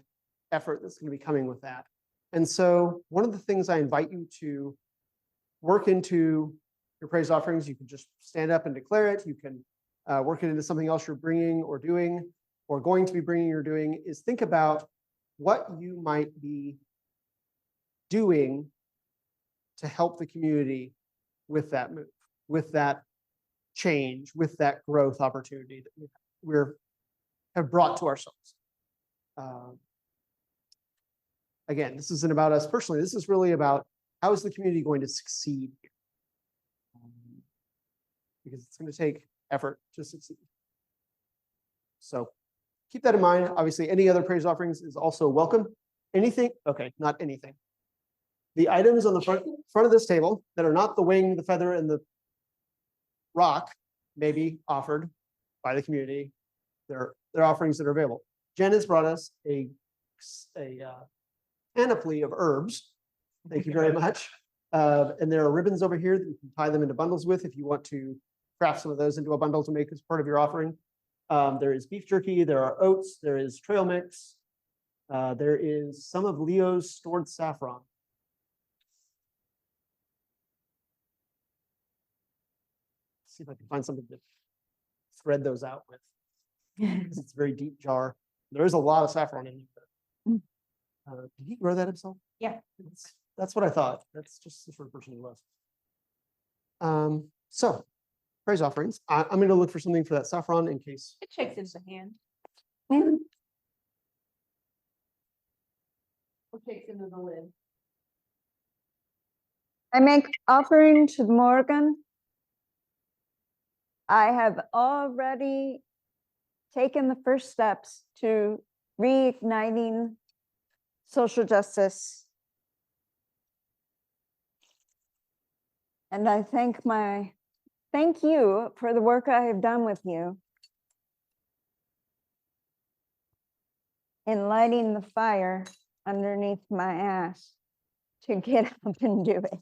effort that's going to be coming with that. And so one of the things I invite you to work into your praise offerings, you can just stand up and declare it. You can work it into something else you're bringing or doing or going to be bringing or doing, is think about what you might be doing to help the community with that move, with that change, with that growth opportunity that we have brought to ourselves. Again, this isn't about us personally. This is really about how is the community going to succeed here? Because it's going to take effort to succeed. So keep that in mind. Obviously, any other praise offerings is also welcome. Anything, okay, not anything. The items on the front of this table that are not the wing, the feather, and the rock may be offered by the community. They're offerings that are available. Jen has brought us a panoply of herbs. Thank you very much. And there are ribbons over here that you can tie them into bundles with if you want to craft some of those into a bundle to make as part of your offering. There is beef jerky, there are oats, there is trail mix, there is some of Leo's stored saffron. See if I can find something to thread those out with, because it's a very deep jar. There is a lot of saffron in there. Did he grow that himself? Yeah. That's what I thought. That's just the sort of person he was. So, praise offerings. I'm going to look for something for that saffron in case. It shakes into the hand. Or shakes into the lid. I make offering to Morgan. I have already taken the first steps to reigniting social justice. And I thank you for the work I have done with you in lighting the fire underneath my ass to get up and do it.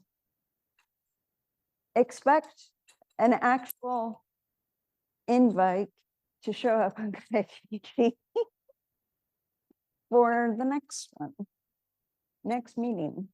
Expect an actual invite to show up on for the next meeting.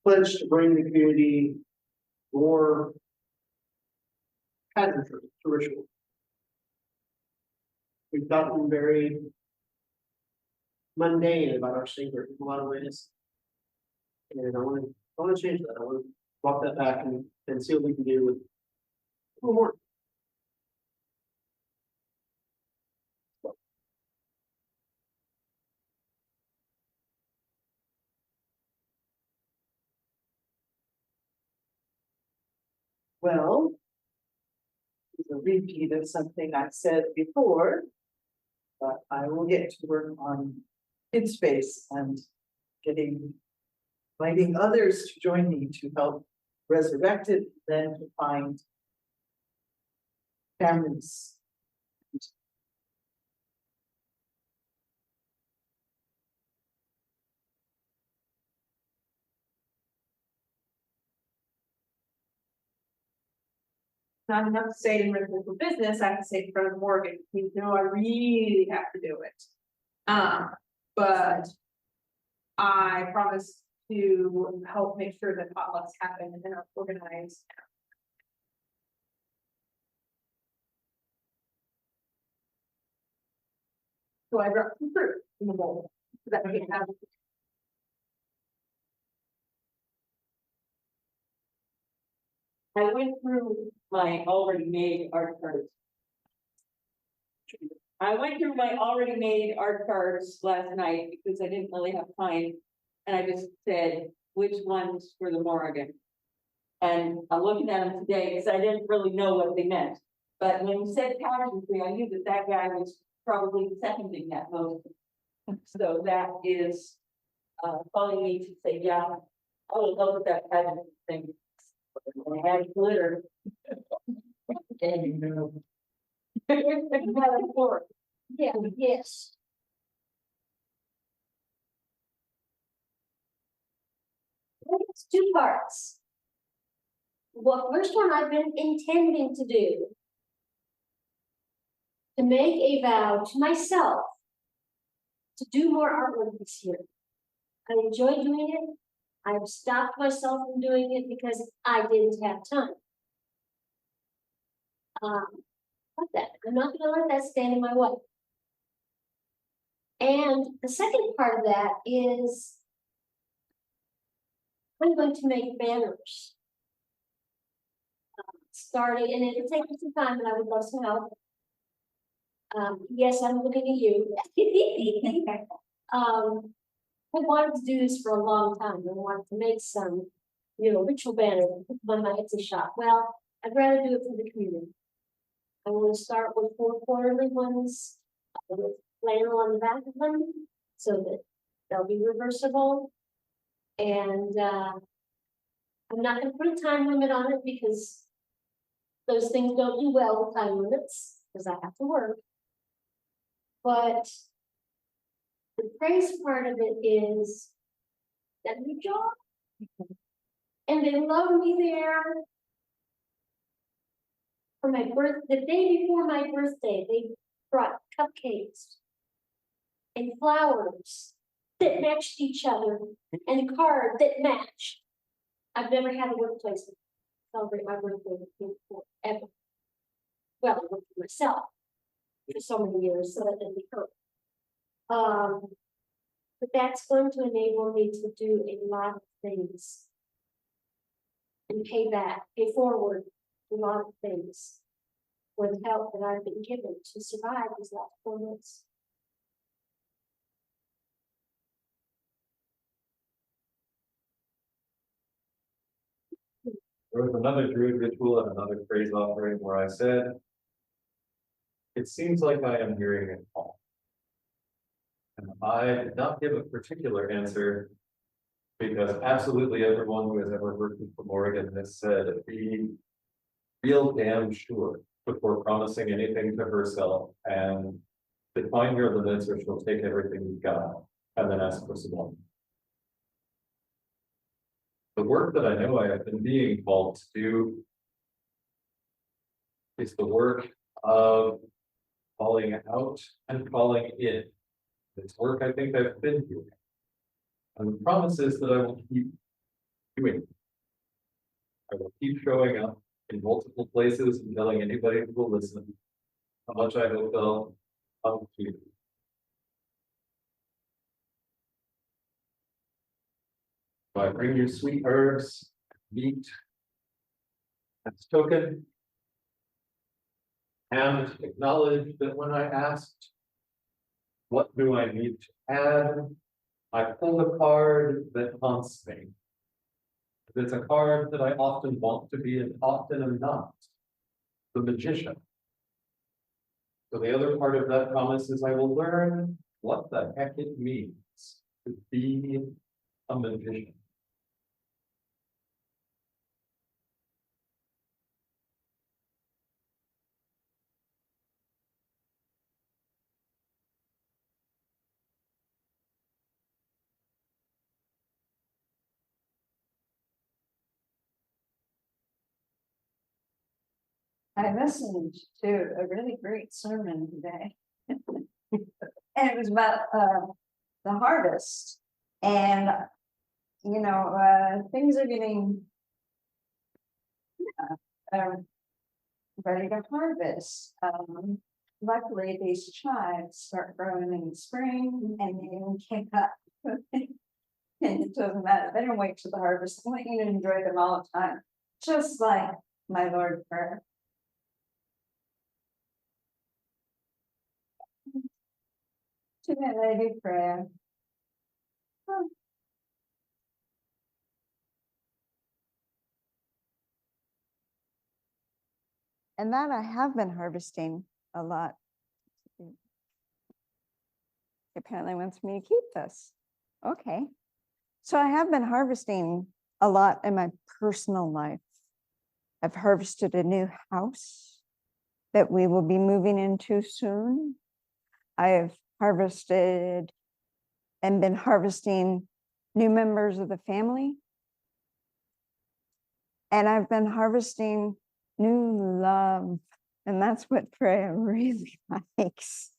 Pledge to bring the community more pageantry to ritual. We've gotten very mundane about our sacred in a lot of ways. And I want to change that. I want to walk that back and see what we can do with a little more. Well, it's a repeat of something I said before, but I will get to work on in space and inviting others to join me to help resurrect it, then to find families. not enough to say in written for business, I have to say in front of Morgan, you know, I really have to do it. But I promise to help make sure that potlucks happen and are organized. So I brought some fruit in the bowl so that we can have. I went through my already made art cards. I went through my already made art cards last night because I didn't really have time. And I just said, which ones for the Morrigan? And I'm looking at them today because I didn't really know what they meant. But when you said pageantry, I knew that that guy was probably seconding that motion. So that is calling me to say, yeah, I would love with that pageant thing. I had glitter. And you know. Yeah, yes. It's two parts. Well, first one I've been intending to do. To make a vow to myself. To do more artwork this year. I enjoy doing it. I've stopped myself from doing it because I didn't have time. Like that. I'm not gonna let that stand in my way. And the second part of that is I'm going to make banners. Starting, and it'll take me some time, but I would love some help. Yes, I'm looking at you. I wanted to do this for a long time. I wanted to make some, ritual banners and put them on my Etsy shop. Well, I'd rather do it for the community. I want to start with 4 quarterly ones with flannel on the back of them so that they'll be reversible. And I'm not going to put a time limit on it because those things don't do well with time limits because I have to work. But the praise part of it is that new job. And they love me there. For my the day before my birthday, they brought cupcakes and flowers that matched each other and a card that matched. I've never had a workplace celebrate my birthday before, ever. Well, I worked for myself for so many years, so that didn't occur. But that's going to enable me to do a lot of things and pay forward a lot of things for the help that I've been given to survive these last 4 months. There was another druid ritual and another praise offering where I said, it seems like I am hearing it all. And I did not give a particular answer because absolutely everyone who has ever worked with Morrigan has said, be real damn sure before promising anything to herself and define your limits or she'll take everything you've got and then ask for some more. The work that I know I have been being called to do is the work of calling out and calling in. It's work I think I've been doing. And the promise is that I will keep doing it. I will keep showing up in multiple places and telling anybody who will listen how much I hope they'll come to. So I bring you sweet herbs, meat, as token, and acknowledge that when I asked, what do I need to add? I pulled a card that haunts me. It's a card that I often want to be and often am not. The magician. So the other part of that promise is I will learn what the heck it means to be a magician. I listened to a really great sermon today. And it was about the harvest. And, you know, things are getting ready to harvest. Luckily, these chives start growing in the spring and they don't kick up. And it doesn't matter. They don't wait till the harvest. I want you to enjoy them all the time. Just like my Lord prayer. To that lady prayer. Oh. And that I have been harvesting a lot. Apparently wants me to keep this. Okay. So I have been harvesting a lot in my personal life. I've harvested a new house that we will be moving into soon. I've harvested and been harvesting new members of the family. And I've been harvesting new love. And that's what Freya really likes.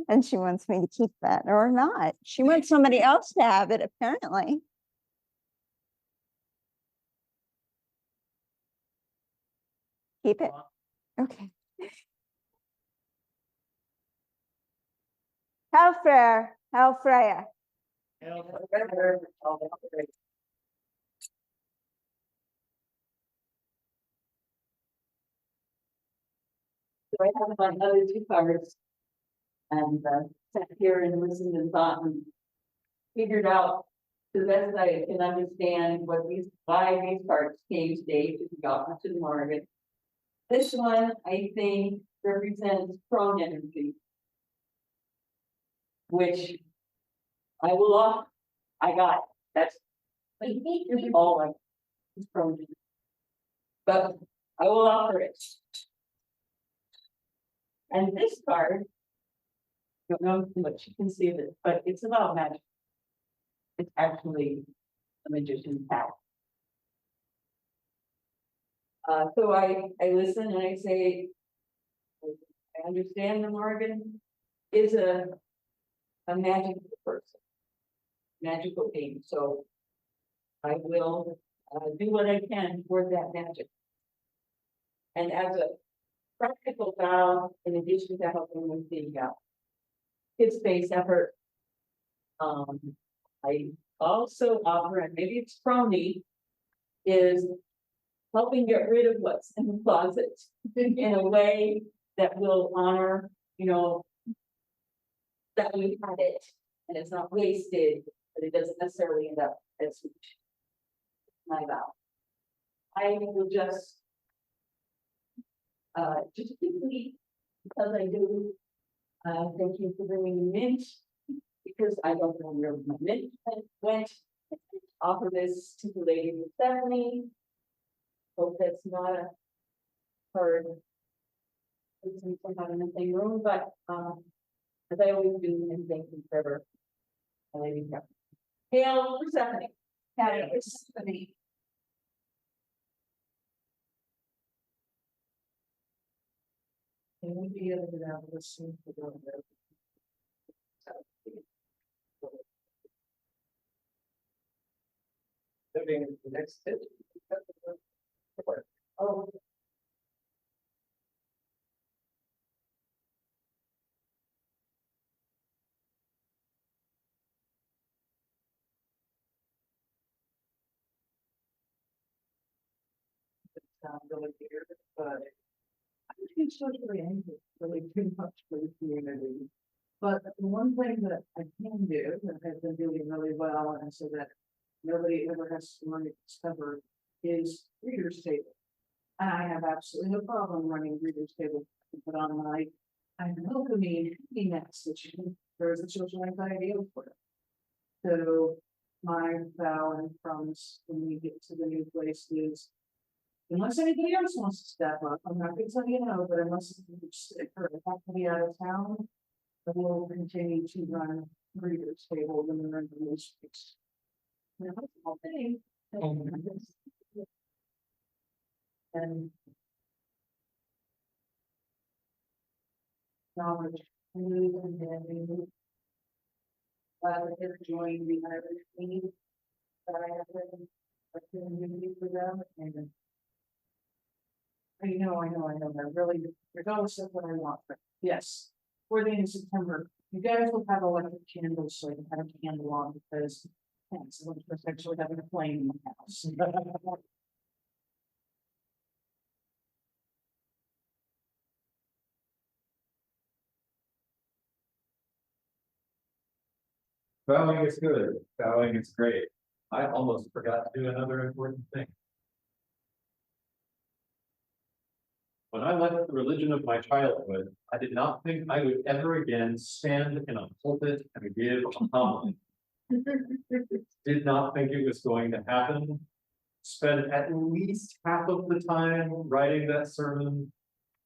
And she wants me to keep that or not. She wants somebody else to have it, apparently. Keep it. Okay. How fair, how Freya. So I have my other two cards. And sat here and listened and thought and figured out to the best I can understand why these cards came today to be offered to the Morrigan. This one, I think, represents prone energy. Which I will offer. I got it. That's all I it's prone energy. But I will offer it. And this card, don't know how much you can see of it, but it's about magic. It's actually a magician's hat. So I listen and I say, I understand the Morrigan is a magical person, magical being. So I will do what I can toward that magic. And as a practical vow, in addition to helping with the kids' space effort, I also offer, and maybe it's crony, is helping get rid of what's in the closet in a way that will honor, you know, that we had it and it's not wasted, but it doesn't necessarily end up as my vow. I will just quickly, because I do, thank you for bringing the mint, because I don't know where my mint went. Offer this to the lady with Stephanie. Hope that's not a hard. It's not in the same room, but as I always do, and thank you forever. Lady Hail for Stephanie. Hail for Stephanie. And we'll be able to have this soon for the next step. Oh. Really weird, but I think socially angry really too much for the community. But the one thing that I can do that has been doing really well, and so that nobody ever has to learn to discover, is reader's table. And I have absolutely no problem running reader's table, but on my welcoming happiness, which there's a social anxiety for it. So my vow and promise when we get to the new place is, unless anybody else wants to step up, I'm not gonna tell you no, but unless it's have to be out of town, we'll continue to run readers table when we're in the new space. Now, that's the whole thing. And knowledge. And then they're joining the other meeting that I have written a community for them and I know, I really, there's always stuff that I want, but yes, for the end of September, you guys will have electric candles, so you can have a candle on because thanks, I'm actually having a flame in my house. Bowing is good, bowing is great. I almost forgot to do another important thing. When I left the religion of my childhood, I did not think I would ever again stand in a pulpit and give a homily. Did not think it was going to happen. Spent at least half of the time writing that sermon,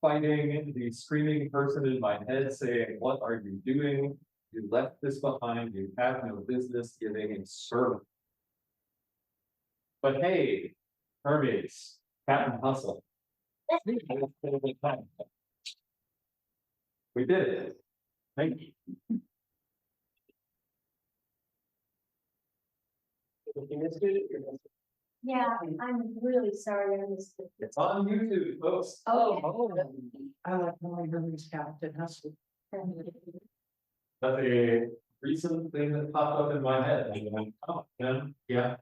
fighting the screaming person in my head saying, "What are you doing? You left this behind. You have no business giving a sermon." But hey, mermaids, Captain Hustle. We did it. Thank you. Yeah, I'm really sorry I missed it. It's on YouTube, folks. Oh. I like my memories Captain Hustle. That's a recent thing that popped up in my head. And I went, oh, yeah.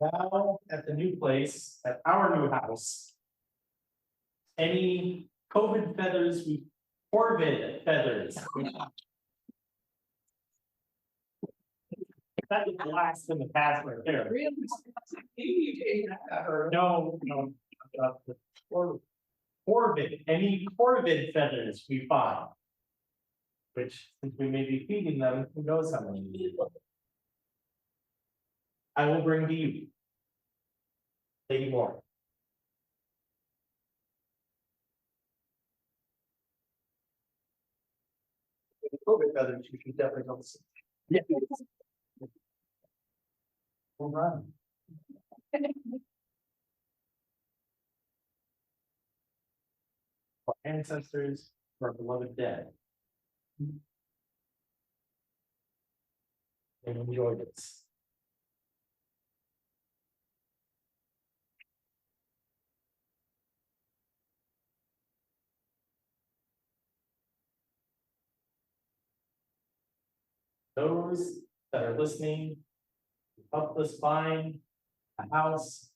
Now at the new place, at our new house. Any COVID feathers, Corvid feathers. That was the last in the past right there. Really? No. Corvid, any Corvid feathers we find. Which, since we may be feeding them, who knows how many. I will bring to you. Lady Moore. COVID feathers, you should definitely come see. Yeah. We'll run. Our ancestors, our beloved dead. And enjoy this. Those that are listening, help us find a house,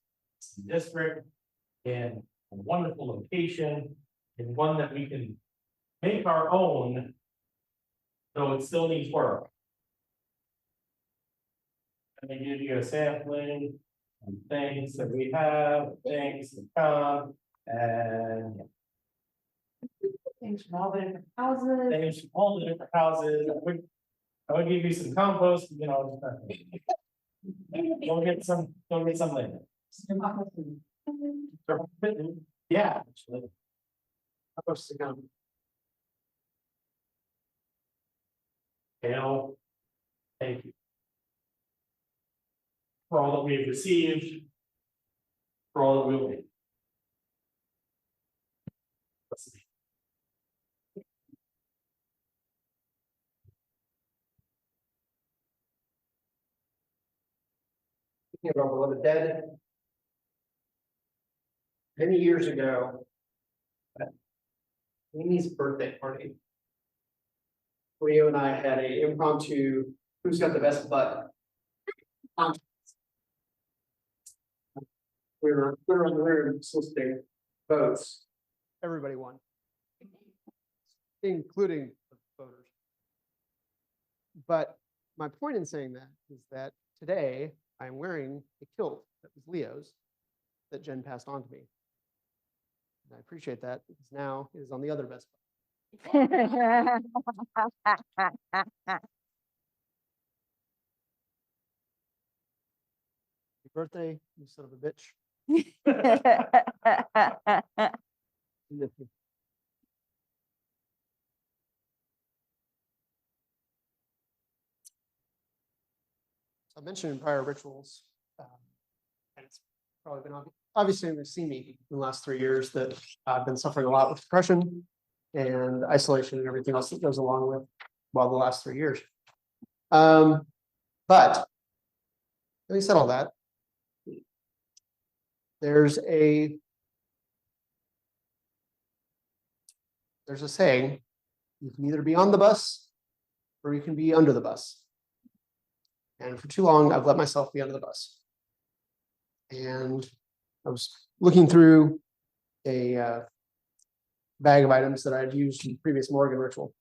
a district, in a wonderful location, and one that we can make our own, though it still needs work. And they give you a sampling of things that we have, things to come, and Things from all the different houses. things from all the different houses. I would give you some compost, you know. You'll get some later. Yeah, actually. Compost to come. Kale, thank you. For all that we've received. For all that we'll be. Let's see. Speaking of our beloved dead. Many years ago. At Amy's birthday party. Leo and I had a impromptu, who's got the best butt? We were in the room soliciting votes. Everybody won. Including the voters. But my point in saying that is that today I'm wearing a kilt that was Leo's that Jen passed on to me. And I appreciate that because now it is on the other best butt. Happy birthday, you son of a bitch. I mentioned in prior rituals, and it's probably been obviously you've seen me in the last 3 years that I've been suffering a lot with depression and isolation and everything else that goes along with the last 3 years. But having said all that, there's a saying, you can either be on the bus or you can be under the bus. And for too long, I've let myself be under the bus. And I was looking through a bag of items that I had used in the previous Morrigan ritual.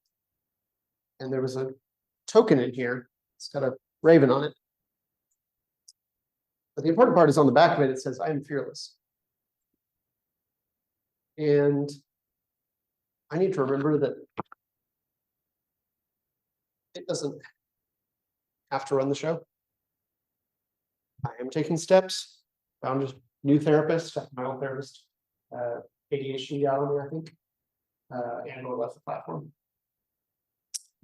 And there was a token in here. It's got a raven on it. But the important part is on the back of it, it says, I am fearless. And I need to remember that it doesn't have to run the show. I am taking steps. Found a new therapist, my own therapist, ADHD out on me, I think, and or left the platform.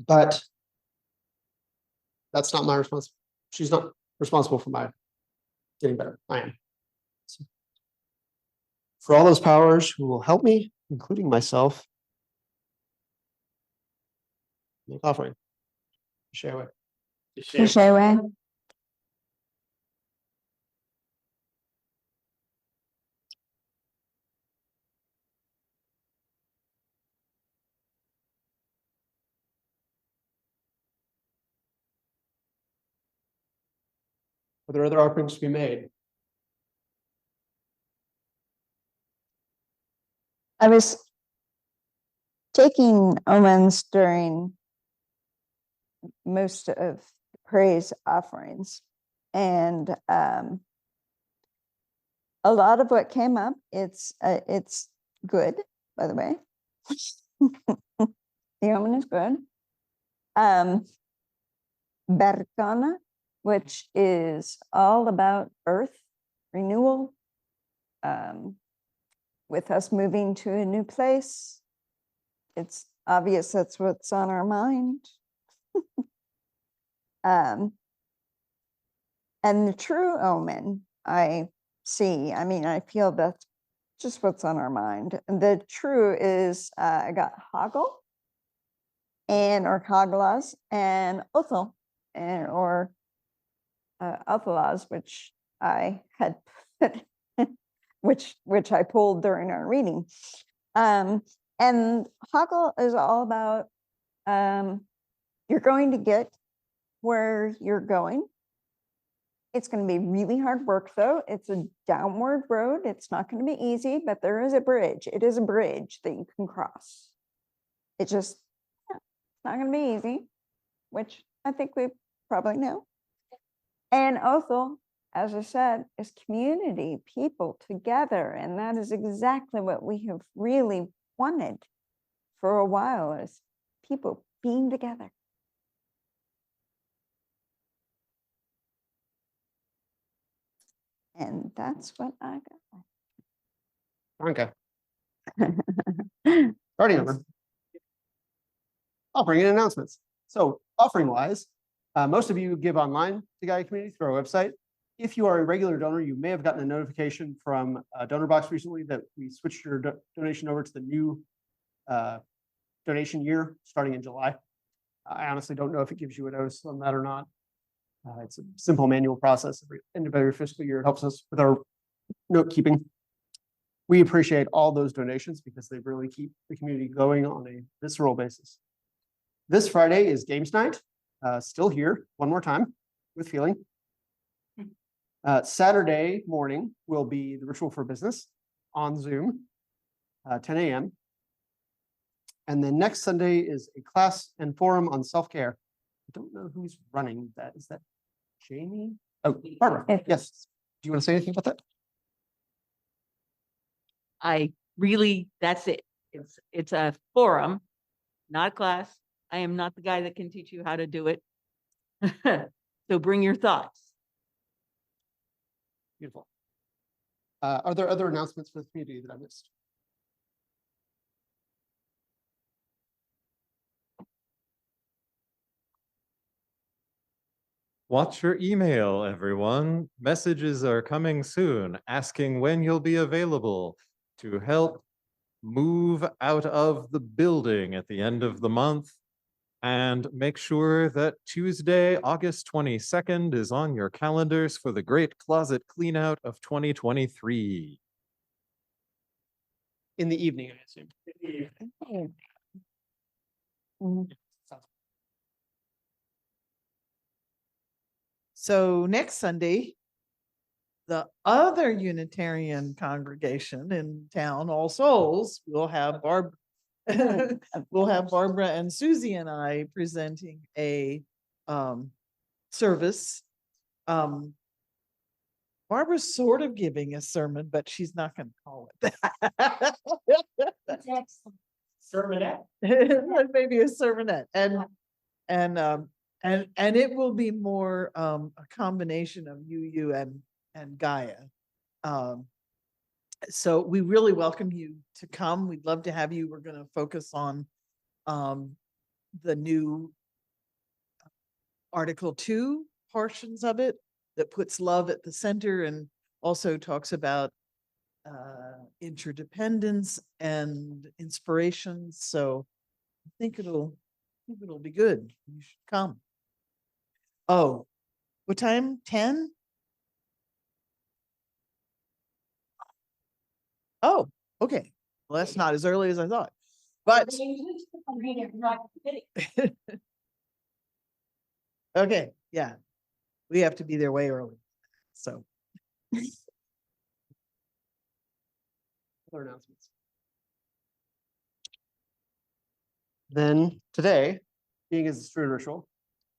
But that's not my responsibility. She's not responsible for my getting better. I am. So, for all those powers who will help me, including myself, make offering. Share away. Share away. Are there other offerings to be made? I was taking omens during most of praise offerings, and a lot of what came up, it's good, by the way. The omen is good. Berkana, which is all about earth renewal, with us moving to a new place. It's obvious that's what's on our mind. And the true omen I see, I mean, I feel that's just what's on our mind. And the true is, I got Hoggle or Hoglas and Othel or Othelaz, which I had which I pulled during our reading. And Hoggle is all about you're going to get where you're going. It's going to be really hard work, though. It's a downward road. It's not going to be easy, but there is a bridge. It is a bridge that you can cross. It just, it's not going to be easy, which I think we probably know. And Othel, as I said, is community, people together. And that is exactly what we have really wanted for a while, is people being together. And that's what I Okay. got. Starting over. I'll bring in announcements. So offering wise, most of you give online to Gaia Community through our website. If you are a regular donor, you may have gotten a notification from Donor Box recently that we switched your donation over to the new donation year starting in July. I honestly don't know if it gives you a notice on that or not. It's a simple manual process. Every end of every fiscal year, it helps us with our note keeping. We appreciate all those donations because they really keep the community going on a visceral basis. This Friday is games night, still here one more time with feeling. Saturday morning will be the Ritual for Business on Zoom, 10 a.m. And then next Sunday is a class and forum on self-care. I don't know who's running that. Is that Jamie? Oh, Barbara. Yes. Do you want to say anything about that? That's it. It's a forum, not a class. I am not the guy that can teach you how to do it. So bring your thoughts. Beautiful. Are there other announcements for the community that I missed? Watch your email, everyone. Messages are coming soon asking when you'll be available to help move out of the building at the end of the month. And make sure that Tuesday, August 22nd is on your calendars for the Great Closet Cleanout of 2023. In the evening, I assume. Mhm. So next Sunday, the other Unitarian congregation in town, All Souls, will have we'll have Barbara and Susie and I presenting a service. Barbara's sort of giving a sermon, but she's not going to call it that. That's excellent. Sermonette. Maybe a sermonette, and it will be more a combination of you and Gaia. So we really welcome you to come. We'd love to have you. We're going to focus on the new Article 2 portions of it that puts love at the center and also talks about interdependence and inspiration. So I think it'll be good. You should come. Oh, what time? 10? Oh, okay. Well, that's not as early as I thought. But okay, yeah. We have to be there way early. So Other announcements. Then today, being as a Druid ritual,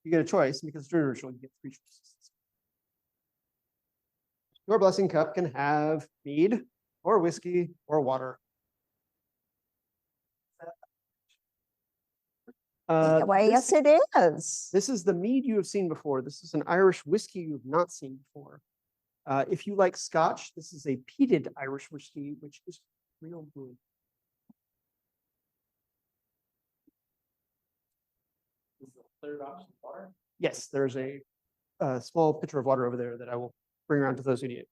you get a choice, and because it's a Druid ritual, you get 3 choices. Your blessing cup can have mead, or whiskey, or water. Why, yes, it is. This is the mead you have seen before. This is an Irish whiskey you have not seen before. If you like Scotch, this is a peated Irish whiskey, which is real good. Is the third option water? Yes, there's a small pitcher of water over there that I will bring around to those who need it.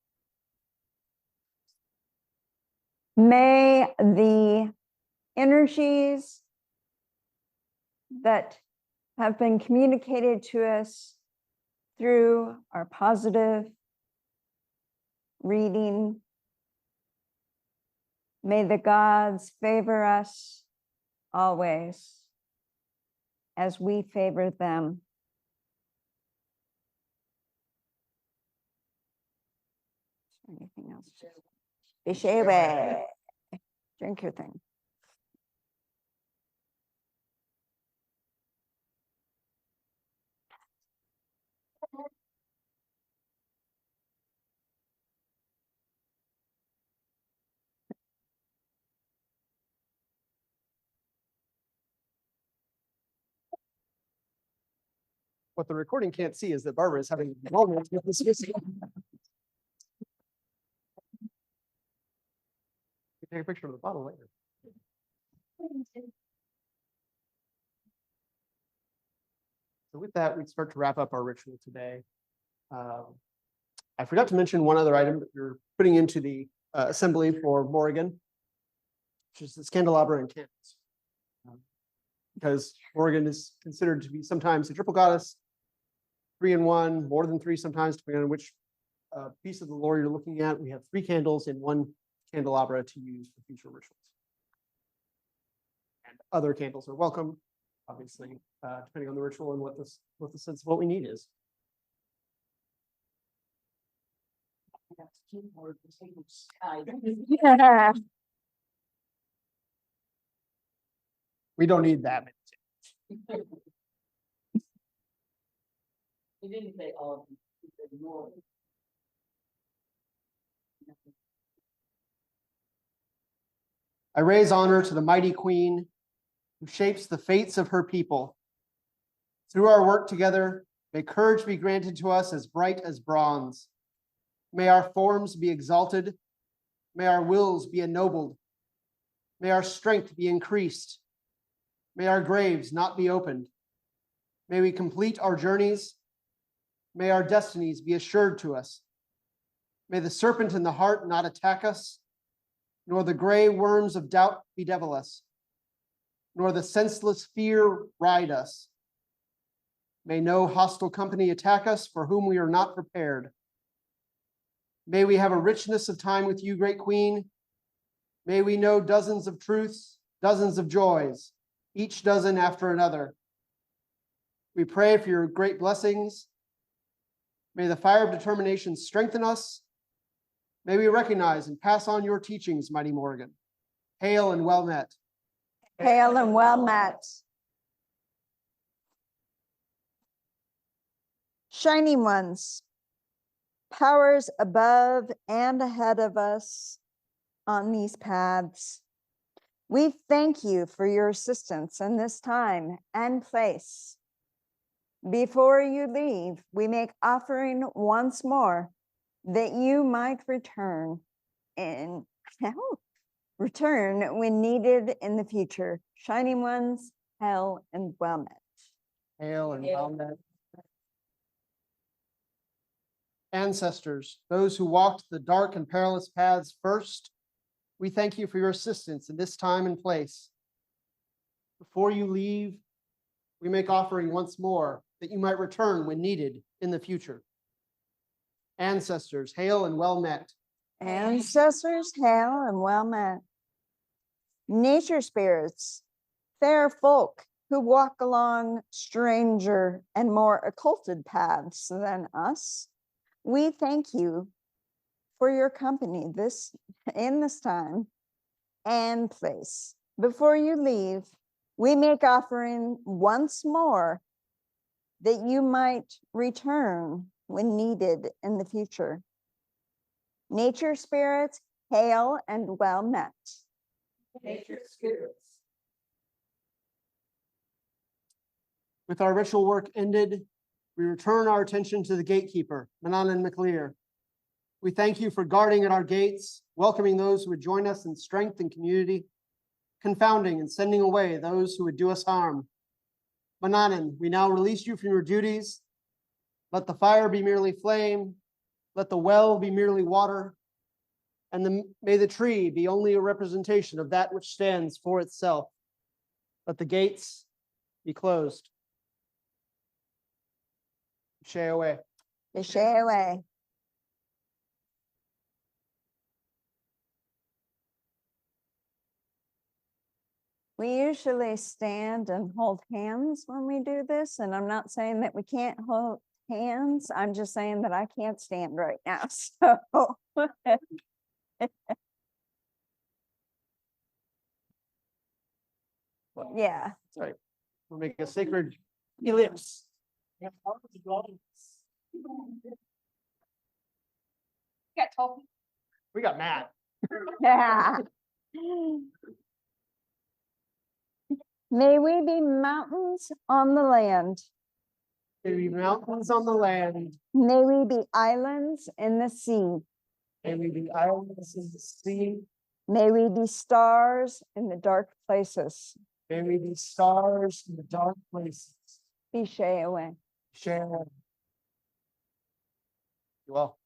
May the energies that have been communicated to us through our positive reading, may the gods favor us always as we favor them. Anything else? Bishewe. Drink your thing. What the recording can't see is that Barbara is having moments with this whiskey. You take a picture of the bottle later. So with that, we'd start to wrap up our ritual today. I forgot to mention one other item that you're putting into the assembly for Morrigan, which is this candelabra and candles. Because Morrigan is considered to be sometimes a triple goddess, 3 in 1, more than 3 sometimes, depending on which piece of the lore you're looking at. We have 3 candles in 1 candelabra to use for future rituals. And other candles are welcome, obviously, depending on the ritual and what the sense of what we need is. Yeah. We don't need that many. You didn't say all of them, you said more. I raise honor to the mighty queen who shapes the fates of her people. Through our work together, may courage be granted to us as bright as bronze. May our forms be exalted. May our wills be ennobled. May our strength be increased. May our graves not be opened. May we complete our journeys. May our destinies be assured to us. May the serpent in the heart not attack us, nor the gray worms of doubt bedevil us, nor the senseless fear ride us. May no hostile company attack us for whom we are not prepared. May we have a richness of time with you, great Queen. May we know dozens of truths, dozens of joys, each dozen after another. We pray for your great blessings. May the fire of determination strengthen us. May we recognize and pass on your teachings, mighty Morrigan. Hail and well met. Hail and well met. Shining ones, powers above and ahead of us on these paths, we thank you for your assistance in this time and place. Before you leave, we make offering once more that you might return when needed in the future. Shining ones, hail and well met. Hail and well met. Ancestors, those who walked the dark and perilous paths first, we thank you for your assistance in this time and place. Before you leave, we make offering once more that you might return when needed in the future. Ancestors, hail and well met. Ancestors, hail and well met. Nature spirits, fair folk who walk along stranger and more occulted paths than us, we thank you for your company in this time and place. Before you leave, we make offering once more that you might return when needed in the future. Nature spirits, hail and well met. Nature spirits. With our ritual work ended, we return our attention to the gatekeeper, Manan McLear. We thank you for guarding at our gates, welcoming those who would join us in strength and community, confounding and sending away those who would do us harm. Mananan, we now release you from your duties. Let the fire be merely flame, let the well be merely water, and may the tree be only a representation of that which stands for itself. Let the gates be closed. Shay away. Shay away. We usually stand and hold hands when we do this, and I'm not saying that we can't hold hands. I'm just saying that I can't stand right now. So yeah. Sorry. We'll make a sacred ellipse. We got Matt. Yeah. May we be mountains on the land. May we be mountains on the land. May we be islands in the sea. May we be islands in the sea. May we be stars in the dark places. May we be stars in the dark places. Be Shay away. Share. You all.